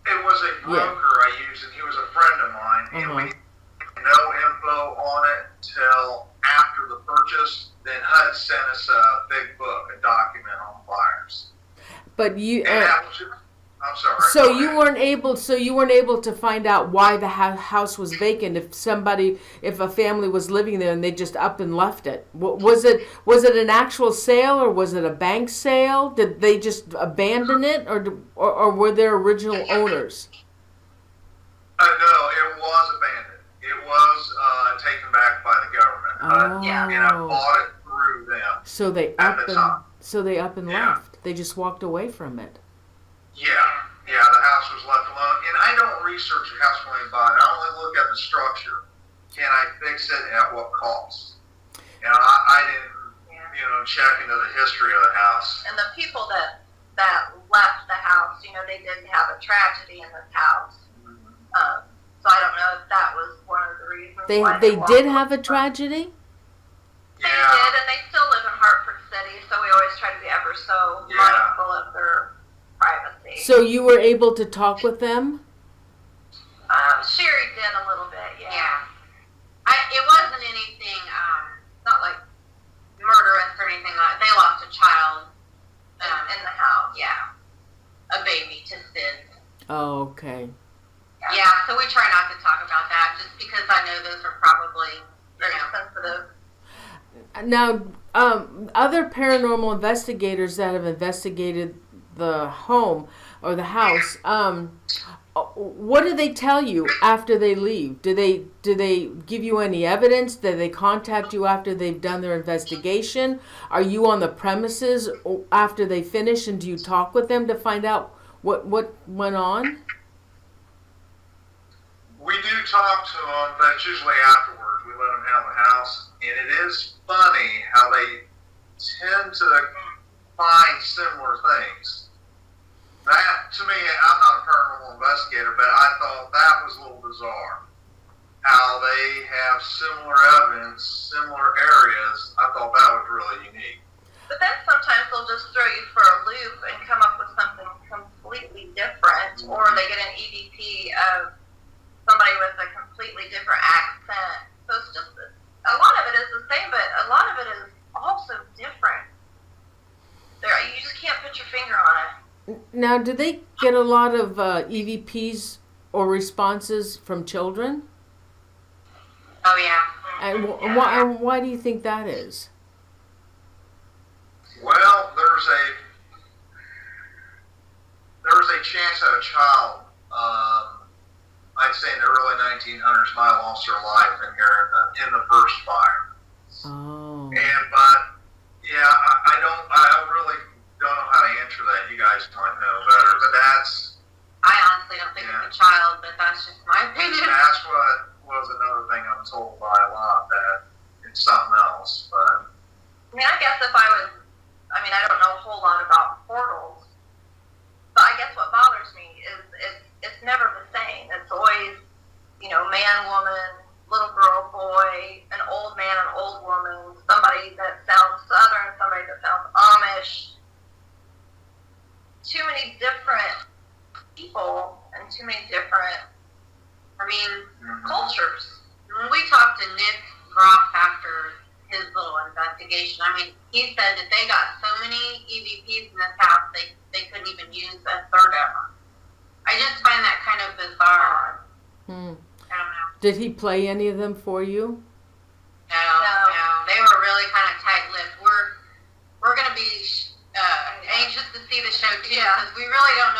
It was a broker I used, and he was a friend of mine, and we had no info on it till after the purchase. Then HUD sent us a big book, a document on fires. But you, And that was, I'm sorry. so go you ahead. weren't able to find out why the house was vacant. If a family was living there and they just up and left it, was it an actual sale or was it a bank sale? Did they just abandon it, or were there original owners? No, it was abandoned. It was taken back by the government. Oh. And I bought it through them. So they At up the and time. Yeah. left. They just walked away from it. Yeah, the house was left alone. And I don't research a house when I buy it. I only look at the structure. Can I fix it at what cost? And I didn't, check into the history of the house. And the people that left the house, they did have a tragedy in this house. So I don't know if that was one of the reasons why They walked did away have a from it. tragedy? They did, and they still live in Hartford City, so we always try to be ever so mindful of their privacy. So you were able to talk with them? Sherry did a little bit, yeah. It wasn't anything, not like murderous or anything like that. They lost a child. In the house. Yeah. A baby to SIDS. Oh, okay. Yeah, so we try not to talk about that just because I know those are probably, Very sensitive. Now, other paranormal investigators that have investigated the home or the house, what do they tell you after they leave? Do they give you any evidence? Do they contact you after they've done their investigation? Are you on the premises after they finish, and do you talk with them to find out what went on? We do talk to them, but it's usually afterwards. We let them have the house. And it is funny how they tend to find similar things. That, to me, I'm not a paranormal investigator, but I thought that was a little bizarre. How they have similar evidence, similar areas. I thought that was really unique. But then sometimes they'll just throw you for a loop and come up with something completely different, or they get an EVP of somebody with a completely different accent. So it's just, a lot of it is the same, but a lot of it is also different. You just can't put your finger on it. Now, do they get a lot of EVPs or responses from children? oh yeah. And why do you think that is? Well, there's a chance that a child, I'd say in the early 1900s, might have lost their life in here in the first fire. Oh. But yeah, I really don't know how to answer that. You guys might know better, but I honestly don't think it's a child, but that's just my opinion. that's what was another thing I'm told by a lot, that it's something else. But I guess if I don't know a whole lot about portals, but I guess what bothers me is it's never the same. It's always, man, woman, little girl, boy, an old man, an old woman, somebody that sounds Southern, somebody that sounds Amish. Too many different people and too many different, cultures. When we talked to Nick Groff after his little investigation, he said that they got so many EVPs in this house they couldn't even use a third of them. I just find that kind of bizarre. I don't know. Did he play any of them for you? No. They were really kind of tight-lipped. We're going to be anxious to see the show too, because we really don't know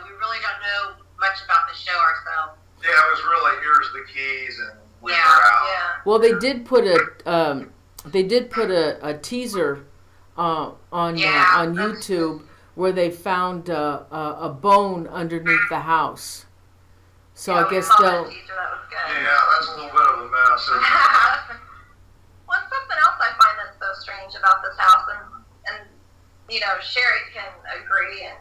we really don't know much about the show ourselves. yeah, it was really, here's the keys and we were out. Yeah. Well, they did put a teaser on YouTube where they found a bone underneath the house. So I guess we saw they'll. that teaser, that was good. Yeah, that's a little bit of a mess, isn't it? Well, something else I find that's so strange about this house, and Sherry can agree, and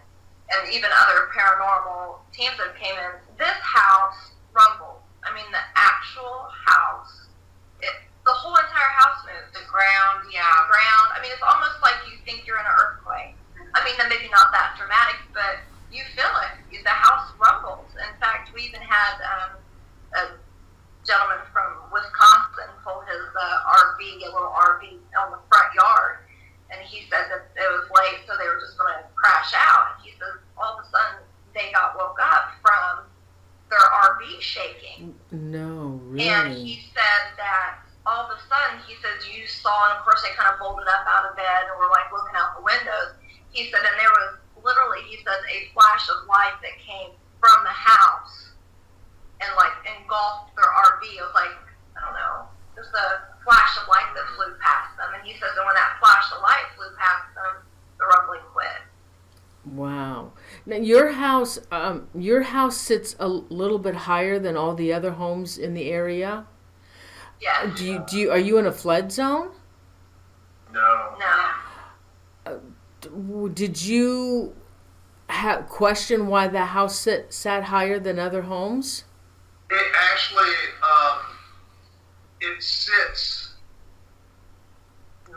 and even other paranormal teams that came in, this house rumbled. I mean, the actual house, the whole entire house moved. The ground, yeah. The ground. I mean, it's almost like you think you're in an earthquake. I mean, maybe not that dramatic, but you feel it. The house rumbles. In fact, we even had a gentleman from Wisconsin pull his RV, a little RV on the front yard, and he said that it was late, so they were just going to crash out. And he says all of a sudden they got woke up from their RV shaking. No, really? And he said that all of a sudden, he says, you saw, and of course they kind of bolted up out of bed and were like looking out the windows. He said, and there was literally, he says, a flash of light that came from the house and like engulfed their RV. It was like, I don't know, just a flash of light that flew past them. And he says, and when that flash of light flew past them, the rumbling quit. Wow. Now your house sits a little bit higher than all the other homes in the area. Yeah. Are you in a flood zone? No. No. Did you question why the house sat higher than other homes? It actually, it sits.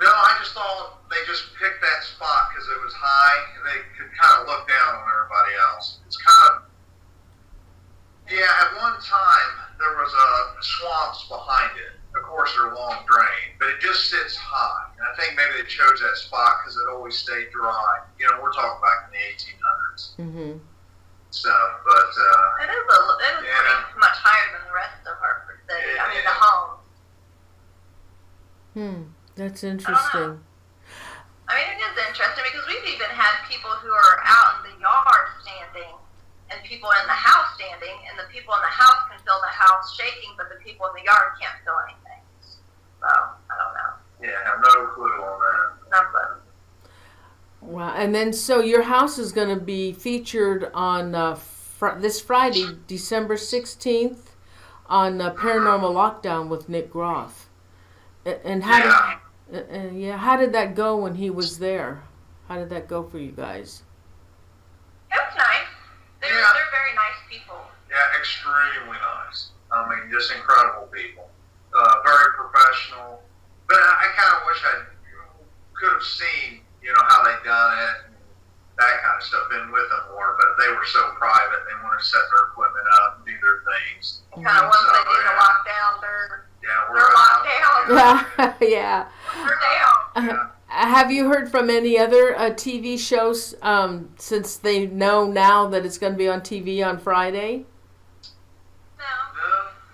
No, I just thought they just picked that spot because it was high and they could kind of look down on everybody else. It's kind of, at one time there was swamps behind it. Of course, they're long drain, but it just sits high. And I think maybe they chose that spot because it always stayed dry. We're talking back in the 1800s. Mm-hmm. So, but It is pretty much higher than the rest of Hartford City. I mean, the homes. That's interesting. I mean, it is interesting because we've even had people who are out in the yard standing and people in the house standing, and the people in the house can feel the house shaking, but the people in the yard can't feel anything. So, I don't know. yeah, I have no clue on that. Nothing. Wow. And then, so your house is going to be featured on this Friday, December 16th, on Paranormal Lockdown with Nick Groff. And how did that go when he was there? How did that go for you guys? It was nice. They're very nice people. Yeah, extremely nice. I mean, just incredible people. Very professional. But I kind of wish I could have seen, how they done it and that kind of stuff, been with them more. But they were so private. They wanted to set their equipment up and do their things. Kind of once they do the lockdown, they're we're locked down. Yeah. They're down. Have you heard from any other TV shows since they know now that it's going to be on TV on Friday? No.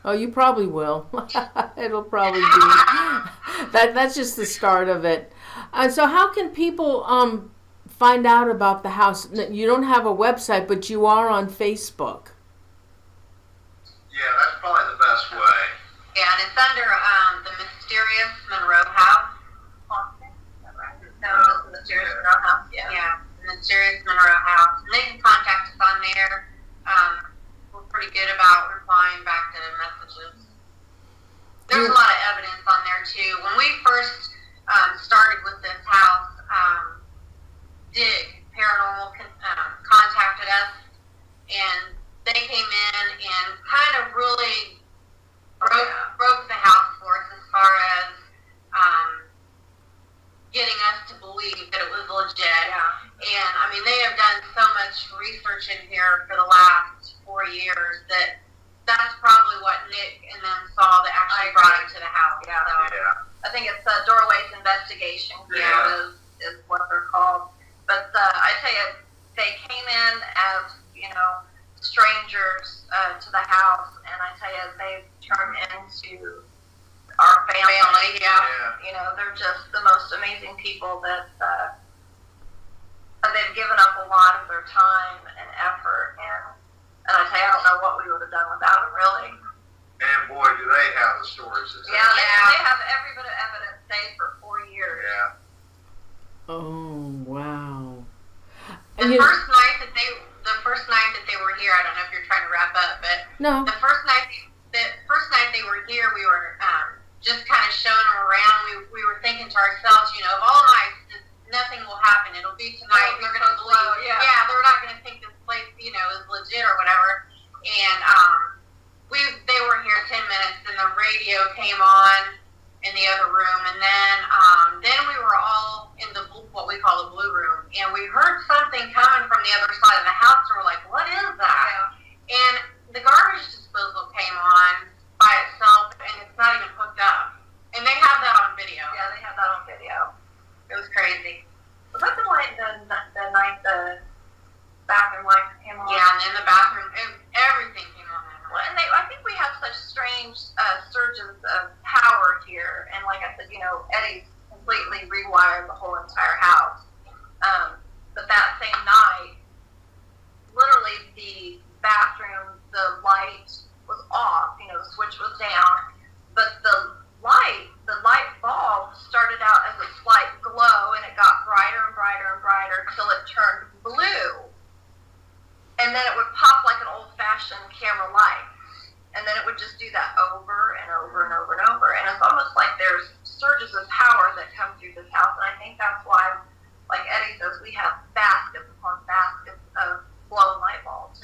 Oh, you probably will. It'll probably be. That's just the start of it. So how can people find out about the house? You don't have a website, but you are on Facebook. Yeah, that's probably the best way. Yeah, and it's under the Mysterious Monroe House. No, just the Mysterious Monroe House. Yeah, the Mysterious Monroe House. And they can contact us on there. We're pretty good about replying back to messages. There's a lot of evidence on there too. When we first started with this house, Dig Paranormal contacted us, and they came in and kind of really broke the house for us as far as getting us to believe that it was legit. Yeah. And I mean, they have done so much research in here for the last 4 years that that's probably what Nick and them saw that actually brought it to the house. Yeah. So, I think it's Doorways Investigation. Is what they're called. But I tell you, they came in as strangers to the house, and I tell you, they've turned into our family. Yeah. They're just the most amazing people that they've given up a lot of their time and effort, and I tell you, I don't know what we would have done without them, really. And boy, do they have the stories. They have every bit of evidence saved for 4 years. Yeah. Oh, wow. The first night that they were here, I don't know if you're trying to wrap up, but No. the first night they were here, we were just kind of showing them around. We were thinking to ourselves, of all nights, nothing will happen. It'll be tonight. They're going to believe. Yeah. They're not going to think other side of the house, and we're like, what is that? And the garbage disposal came on by itself, and it's not even hooked up. And they have that on video. Yeah, they have that on video. It was crazy. Was that the night the bathroom lights came on? Yeah, and then the bathroom, everything came on. Well, and I think we have such strange surges of power here, and like I said, Eddie's completely rewired the whole entire house. But that same night, literally the bathroom, the light was off. The switch was down, but the light bulb started out as a slight glow, and it got brighter and brighter and brighter until it turned blue. And then it would pop like an old-fashioned camera light. And then it would just do that over and over and over and over. And it's almost like there's surges of power that come through this house. And I think that's why, like Eddie says, we have baskets upon baskets of blown light bulbs.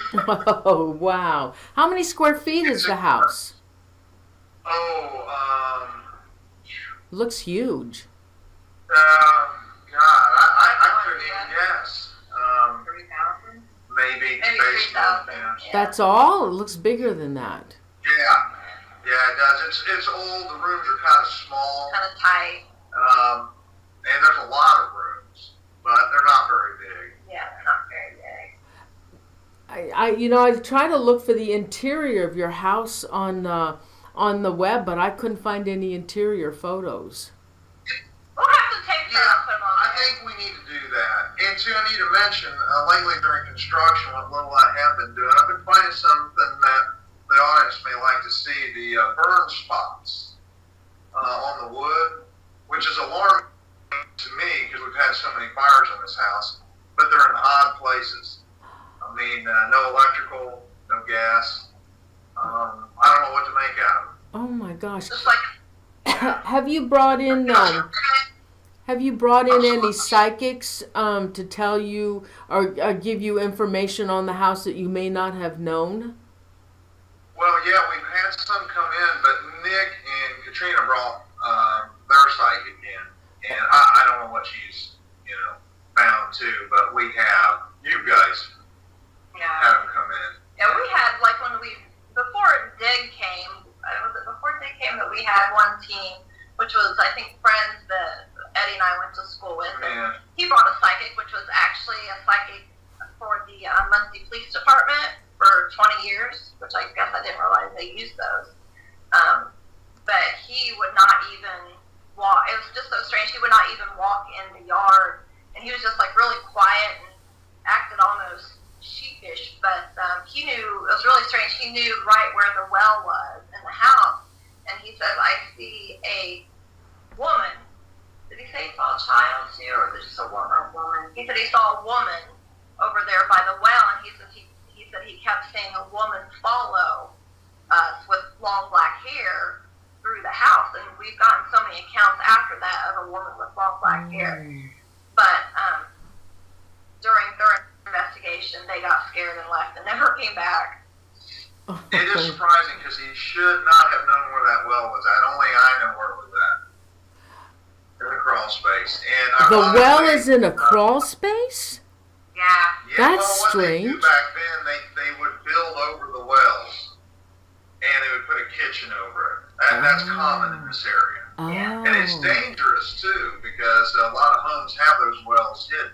Oh, wow. How many square feet is the house? Looks huge. God, I couldn't even guess. 3,000? Maybe Maybe 3,000. Yeah. That's all? It looks bigger than that. Yeah, it does. It's old. The rooms are kind of small. Kind of tight. And there's a lot of rooms, but they're not very big. Yeah, they're not very big. I tried to look for the interior of your house on the web, but I couldn't find any interior photos. We'll have to take them and put them on I there. think we need to do that. And too, I need to mention, lately during construction, what little I have been doing, I've been finding something that the audience may like to see, the burn spots on the wood, which is alarming to me because we've had so many fires in this house, but they're in odd places. I mean, no electrical, no gas. I don't know what to make out of it. Oh my gosh. Just like, Have you brought in any psychics to tell you or give you information on the house that you may not have known? Well, yeah, we've had some come in, but Nick and Katrina brought their psychic in, and I don't know what she's, found too, but we have. You guys had them come in. yeah, we had, like, before Dig came, was it before Dig came that we had one team, which was, I think, friends that Eddie and I went to school with. Yeah. He brought a psychic, which was actually a psychic for the Muncie Police Department for 20 years, which I guess I didn't realize they used those. But he would not even walk. It was just so strange. He would not even walk in the yard. And he was just like really quiet and acted almost sheepish. But he knew, it was really strange. He knew right where the well was in the house. And he says, I see a woman. Did he say he saw a child too, or was it just a woman? He said he saw a woman over there by the well, and he said he kept seeing a woman follow us with long black hair through the house, and we've gotten so many accounts after that of a woman with long black hair. But during their investigation, they got scared and left and never came back. It is surprising because he should not have known where that well was at. Only I know where it was at. In the crawl space. And The well is in a crawl space? Yeah. That's what strange. they do back then, they would build over the wells, and they would put a kitchen over it. That's common in this area. Oh. And it's dangerous, too, because a lot of homes have those wells hidden.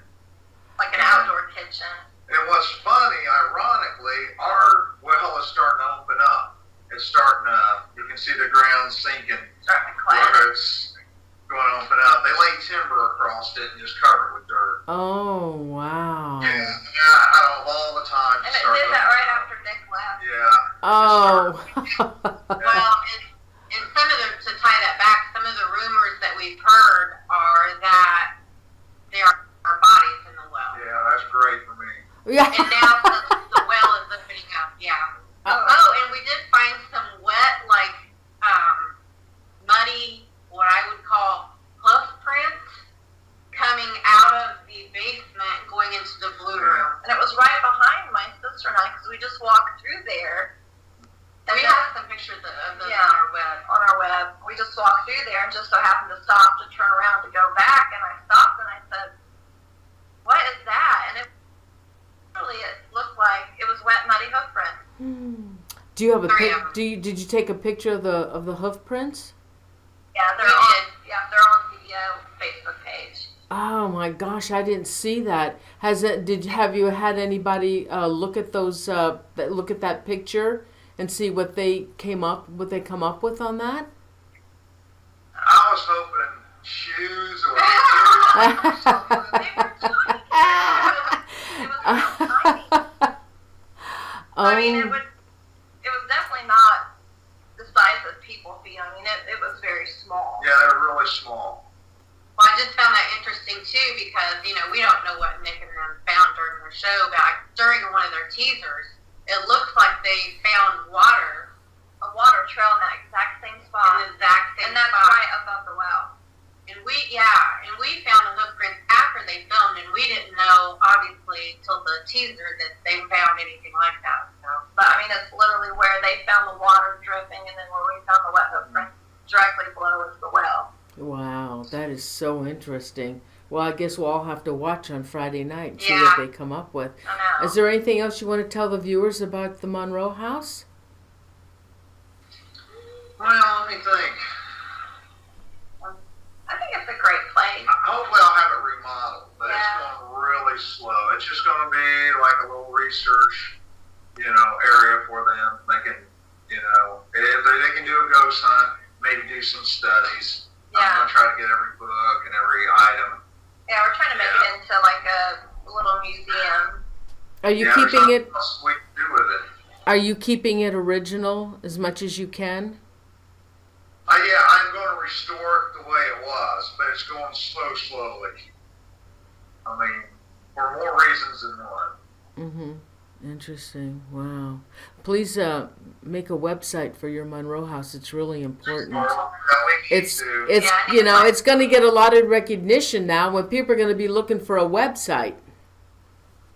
Like an outdoor kitchen. And what's funny, ironically, our well is starting to open up. It's starting to, you can see the ground sinking. Starting to Where clap. it's going to open up. They lay timber across it and just cover it with dirt. Oh, wow. Yeah, out of all the time. And it did that right after Nick left. Yeah. Oh. Well, and some of to tie that back, some of the rumors that we've heard are that there are bodies in the well. Yeah, that's great for me. Yeah. And now the well is opening up, yeah. Oh, and we did find some wet, like, muddy, what I would call hoof prints coming out of the basement going into the blue room. And it was right behind my sister and I, because we just walked through there. And We then- have some pictures of those Yeah. on our web. on our web. We just walked through there and just so happened to stop to turn around to go back. And I stopped and I said, what is that? And it Do you have a 3 pic? of 'em. Did you take a picture of the hoof prints? Yeah, they're We on. did. Yeah, they're on the Facebook page. Oh my gosh, I didn't see that. Have you had anybody look at look at that picture and see what they come up with on that? I was hoping shoes or They were tiny. It was real tiny. I mean, it was definitely not the size of people feet. I mean, it was very small. yeah, they're really small. Well, I just found that interesting too because, you know, we don't know what Nick and them found during their show, but during one of their teasers, it looks like they found A water trail in that exact same in spot. the exact same And that's spot. right above the well. And we found the hoof prints after they filmed, and we didn't know, obviously, till the teaser that they found anything like that. So, But I mean, it's literally where they found the water dripping, and then where we found the wet footprint directly below is the well. Wow, that is so interesting. Well, I guess we'll all have to watch on Friday night and see Yeah. what they come up with. I know. Is there anything else you want to tell the viewers about the Monroe house? Well, let me think. I think it's a great place. Hopefully I'll have it remodeled, but Yeah. it's going really slow. It's just going to be like a little research, area for them. They can, if they can do a ghost hunt, maybe do some studies. I'm Yeah. going to try to get every book and every item. Yeah, we're trying to make it into like a little museum. Are you Yeah, there's keeping it? nothing else we can do with it. Are you keeping it original as much as you can? Yeah, I'm going to restore it the way it was, but it's going slowly. I mean, for more reasons than one. Mm-hmm. Interesting. Wow. Please make a website for your Monroe house. It's really important. Well, we need It's to. it's going to get a lot of recognition now when people are going to be looking for a website.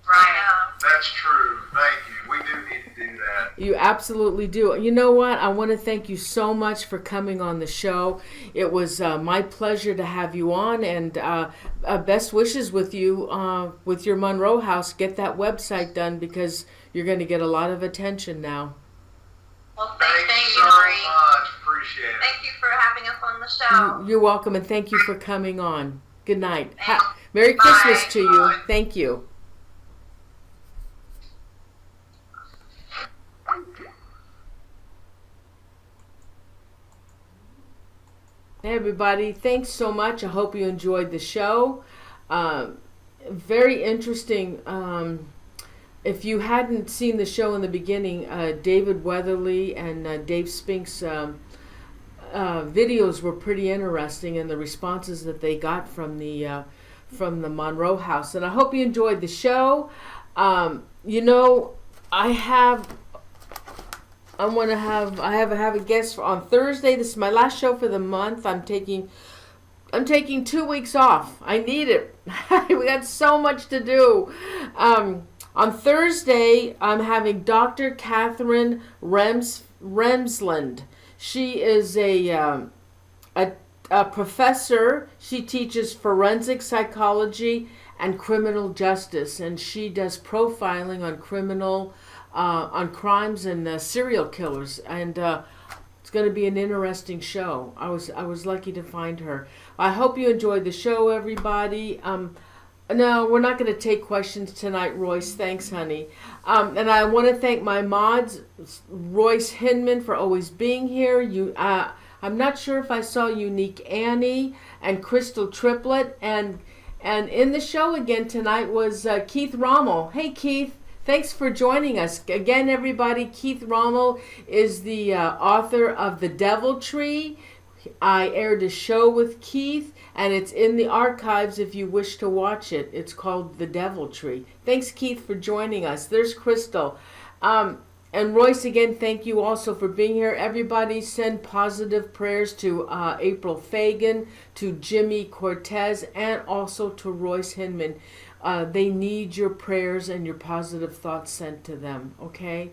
right. That's true. Thank you. We do need to do that. You absolutely do. You know what? I want to thank you so much for coming on the show. It was my pleasure to have you on, and best wishes with you with your Monroe house. Get that website done because you're going to get a lot of attention now. Well, Thank thank you so you, Lori. much. Appreciate it. Thank you for having us on the show. You're welcome, and thank you for coming on. Good night. Thanks. Merry Christmas to you. Bye. Thank you. Hey everybody, thanks so much. I hope you enjoyed the show. Very interesting. If you hadn't seen the show in the beginning, David Weatherly and Dave Spink's videos were pretty interesting, and the responses that they got from the Monroe house. And I hope you enjoyed the show. I have a guest on Thursday. This is my last show for the month. I'm taking 2 weeks off. I need it. We got so much to do. On Thursday, I'm having Dr. Catherine Remsland. She is a professor. She teaches forensic psychology and criminal justice, and she does profiling on crimes and serial killers, and it's going to be an interesting show. I was lucky to find her. I hope you enjoyed the show, everybody. No, we're not going to take questions tonight, Royce. Thanks, honey. And I want to thank my mods, Royce Hinman, for always being here. I'm not sure if I saw Unique Annie and Crystal Triplet, and in the show again tonight was Keith Rommel. Hey, Keith. Thanks for joining us. Again, everybody, Keith Rommel is the author of The Devil Tree. I aired a show with Keith, and it's in the archives if you wish to watch it. It's called The Devil Tree. Thanks, Keith, for joining us. There's Crystal. And Royce, again, thank you also for being here. Everybody send positive prayers to April Fagan, to Jimmy Cortez, and also to Royce Hinman. They need your prayers and your positive thoughts sent to them, okay?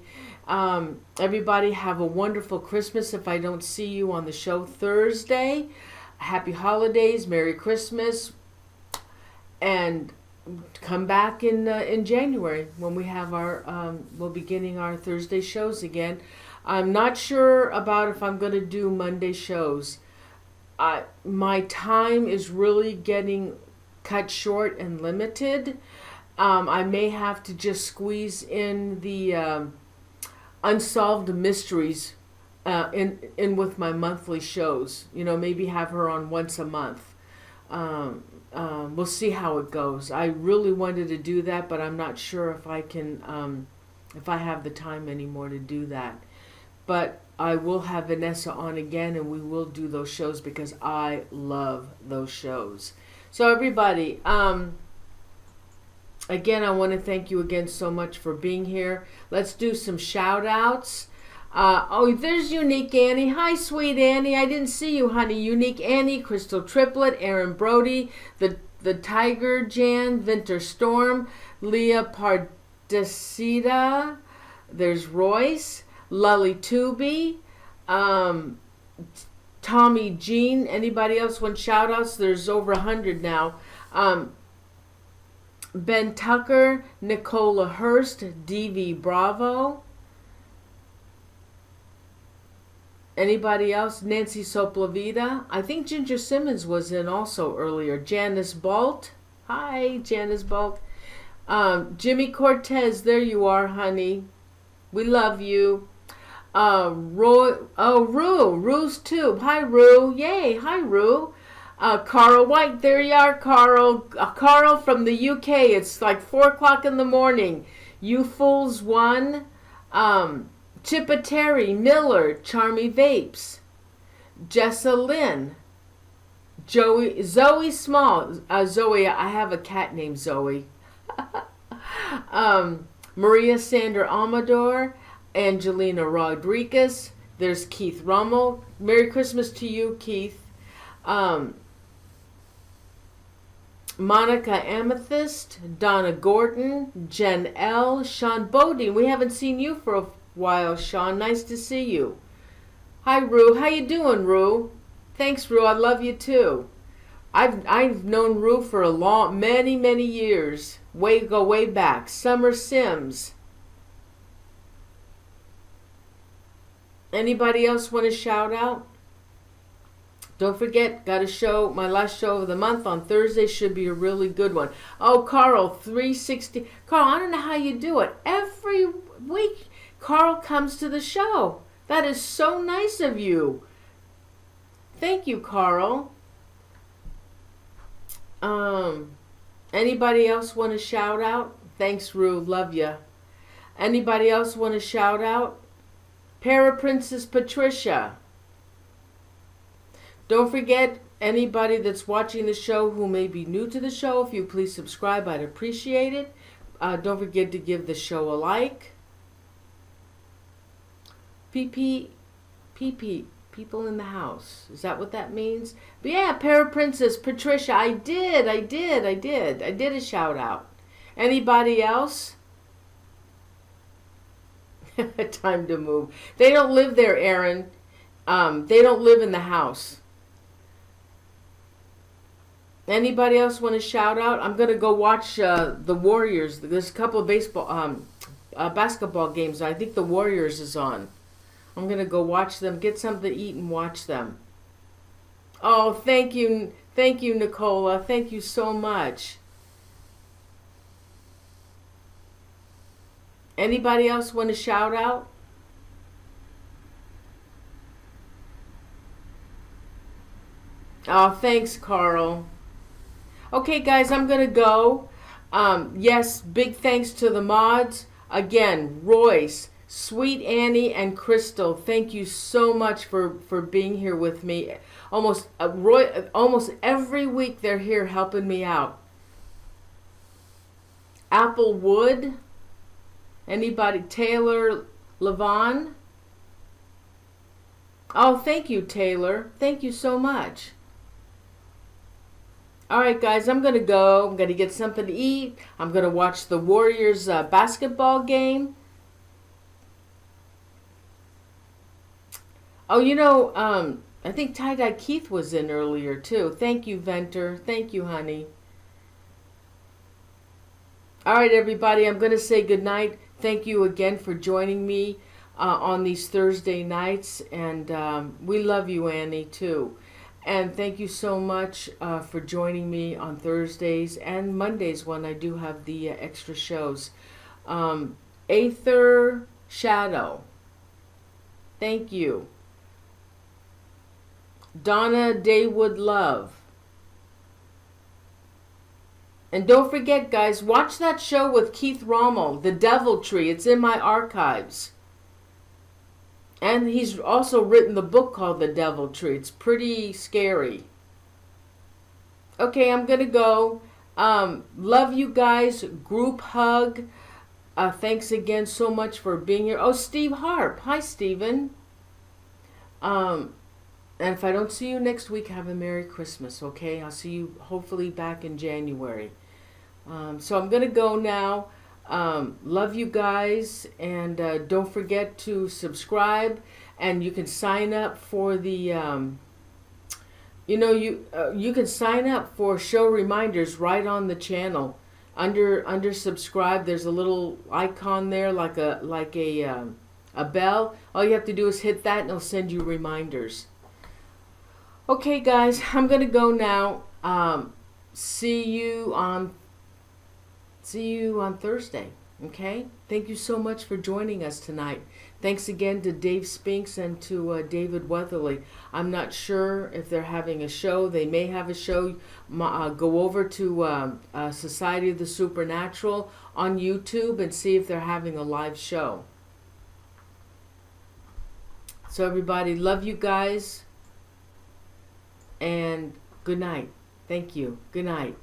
Everybody have a wonderful Christmas if I don't see you on the show Thursday. Happy holidays, Merry Christmas, and come back in January when we have we'll be getting our Thursday shows again. I'm not sure about if I'm going to do Monday shows. My time is really getting cut short and limited. I may have to just squeeze in the unsolved mysteries in with my monthly shows. Maybe have her on once a month. We'll see how it goes. I really wanted to do that, but I'm not sure if I can, if I have the time anymore to do that. But I will have Vanessa on again, and we will do those shows because I love those shows. So everybody, again, I want to thank you again so much for being here. Let's do some shout outs. There's Unique Annie. Hi, sweet Annie. I didn't see you, honey. Unique Annie, Crystal Triplet, Aaron Brody, the Tiger Jan, Winter Storm, Leah Pardesita. There's Royce, Lully Tooby, Tommy Jean. Anybody else want shout outs? There's over 100 now. Ben Tucker, Nicola Hurst, DV Bravo. Anybody else? Nancy Soplavita. I think Ginger Simmons was in also earlier. Janice Balt. Hi, Janice Balt. Jimmy Cortez. There you are, honey. We love you. Rue. Rue's too. Hi, Rue. Yay. Hi, Rue. Carl White. There you are, Carl. Carl from the UK. It's like 4 o'clock in the morning. You Fools One. Chippa Terry, Miller, Charmy Vapes, Jessa Lynn, Zoe Small. Zoe, I have a cat named Zoe. Maria Sander Amador, Angelina Rodriguez. There's Keith Rummel. Merry Christmas to you, Keith. Monica Amethyst, Donna Gordon, Jen L, Sean Bodine. We haven't seen you for a while, Sean. Nice to see you. Hi, Rue. How you doing, Rue? Thanks, Rue. I love you too. I've known Rue for many years. Way back. Summer Sims. Anybody else want to shout out? Don't forget, got a show, my last show of the month on Thursday should be a really good one. Oh, Carl, 360. Carl, I don't know how you do it. Every week, Carl comes to the show. That is so nice of you. Thank you, Carl. Anybody else want to shout out? Thanks, Rue. Love ya. Anybody else want to shout out? Para Princess Patricia. Don't forget, anybody that's watching the show who may be new to the show, if you please subscribe, I'd appreciate it. Don't forget to give the show a like. PP, people in the house. Is that what that means? But yeah, Para Princess Patricia, I did a shout out. Anybody else? Time to move. They don't live there, Aaron. They don't live in the house. Anybody else want to shout out? I'm going to go watch the Warriors. There's a couple of basketball games. I think the Warriors is on. I'm going to go watch them, get something to eat and watch them. Oh, thank you, Nicola. Thank you so much. Anybody else want to shout out? Oh, thanks, Carl. Okay, guys, I'm going to go. Yes, big thanks to the mods. Again, Royce, Sweet Annie, and Crystal, thank you so much for being here with me. Almost every week they're here helping me out. Applewood, anybody? Taylor Levon. Oh, thank you, Taylor. Thank you so much. All right, guys, I'm going to go. I'm going to get something to eat. I'm going to watch the Warriors basketball game. Oh, I think Tie-Dye Keith was in earlier, too. Thank you, Venter. Thank you, honey. All right, everybody, I'm going to say goodnight. Thank you again for joining me on these Thursday nights. And we love you, Annie, too. And thank you so much for joining me on Thursdays and Mondays when I do have the extra shows. Aether Shadow, thank you. Donna Daywood Love. And don't forget, guys, watch that show with Keith Rommel, The Deviltry. It's in my archives. And he's also written the book called The Deviltry. It's pretty scary. Okay, I'm going to go. Love you guys. Group hug. Thanks again so much for being here. Oh, Steve Harp. Hi, Steven. And if I don't see you next week, have a Merry Christmas, okay? I'll see you hopefully back in January. So I'm going to go now. Love you guys. And don't forget to subscribe. And you can sign up for the... you can sign up for show reminders right on the channel. Under subscribe, there's a little icon there like a bell. All you have to do is hit that and it'll send you reminders. Okay, guys, I'm gonna go now. See you on Thursday. Okay? Thank you so much for joining us tonight. Thanks again to Dave Spinks and to David Weatherly. I'm not sure if they're having a show. They may have a show. Go over to Society of the Supernatural on YouTube and see if they're having a live show. So everybody, love you guys. And good night. Thank you. Good night.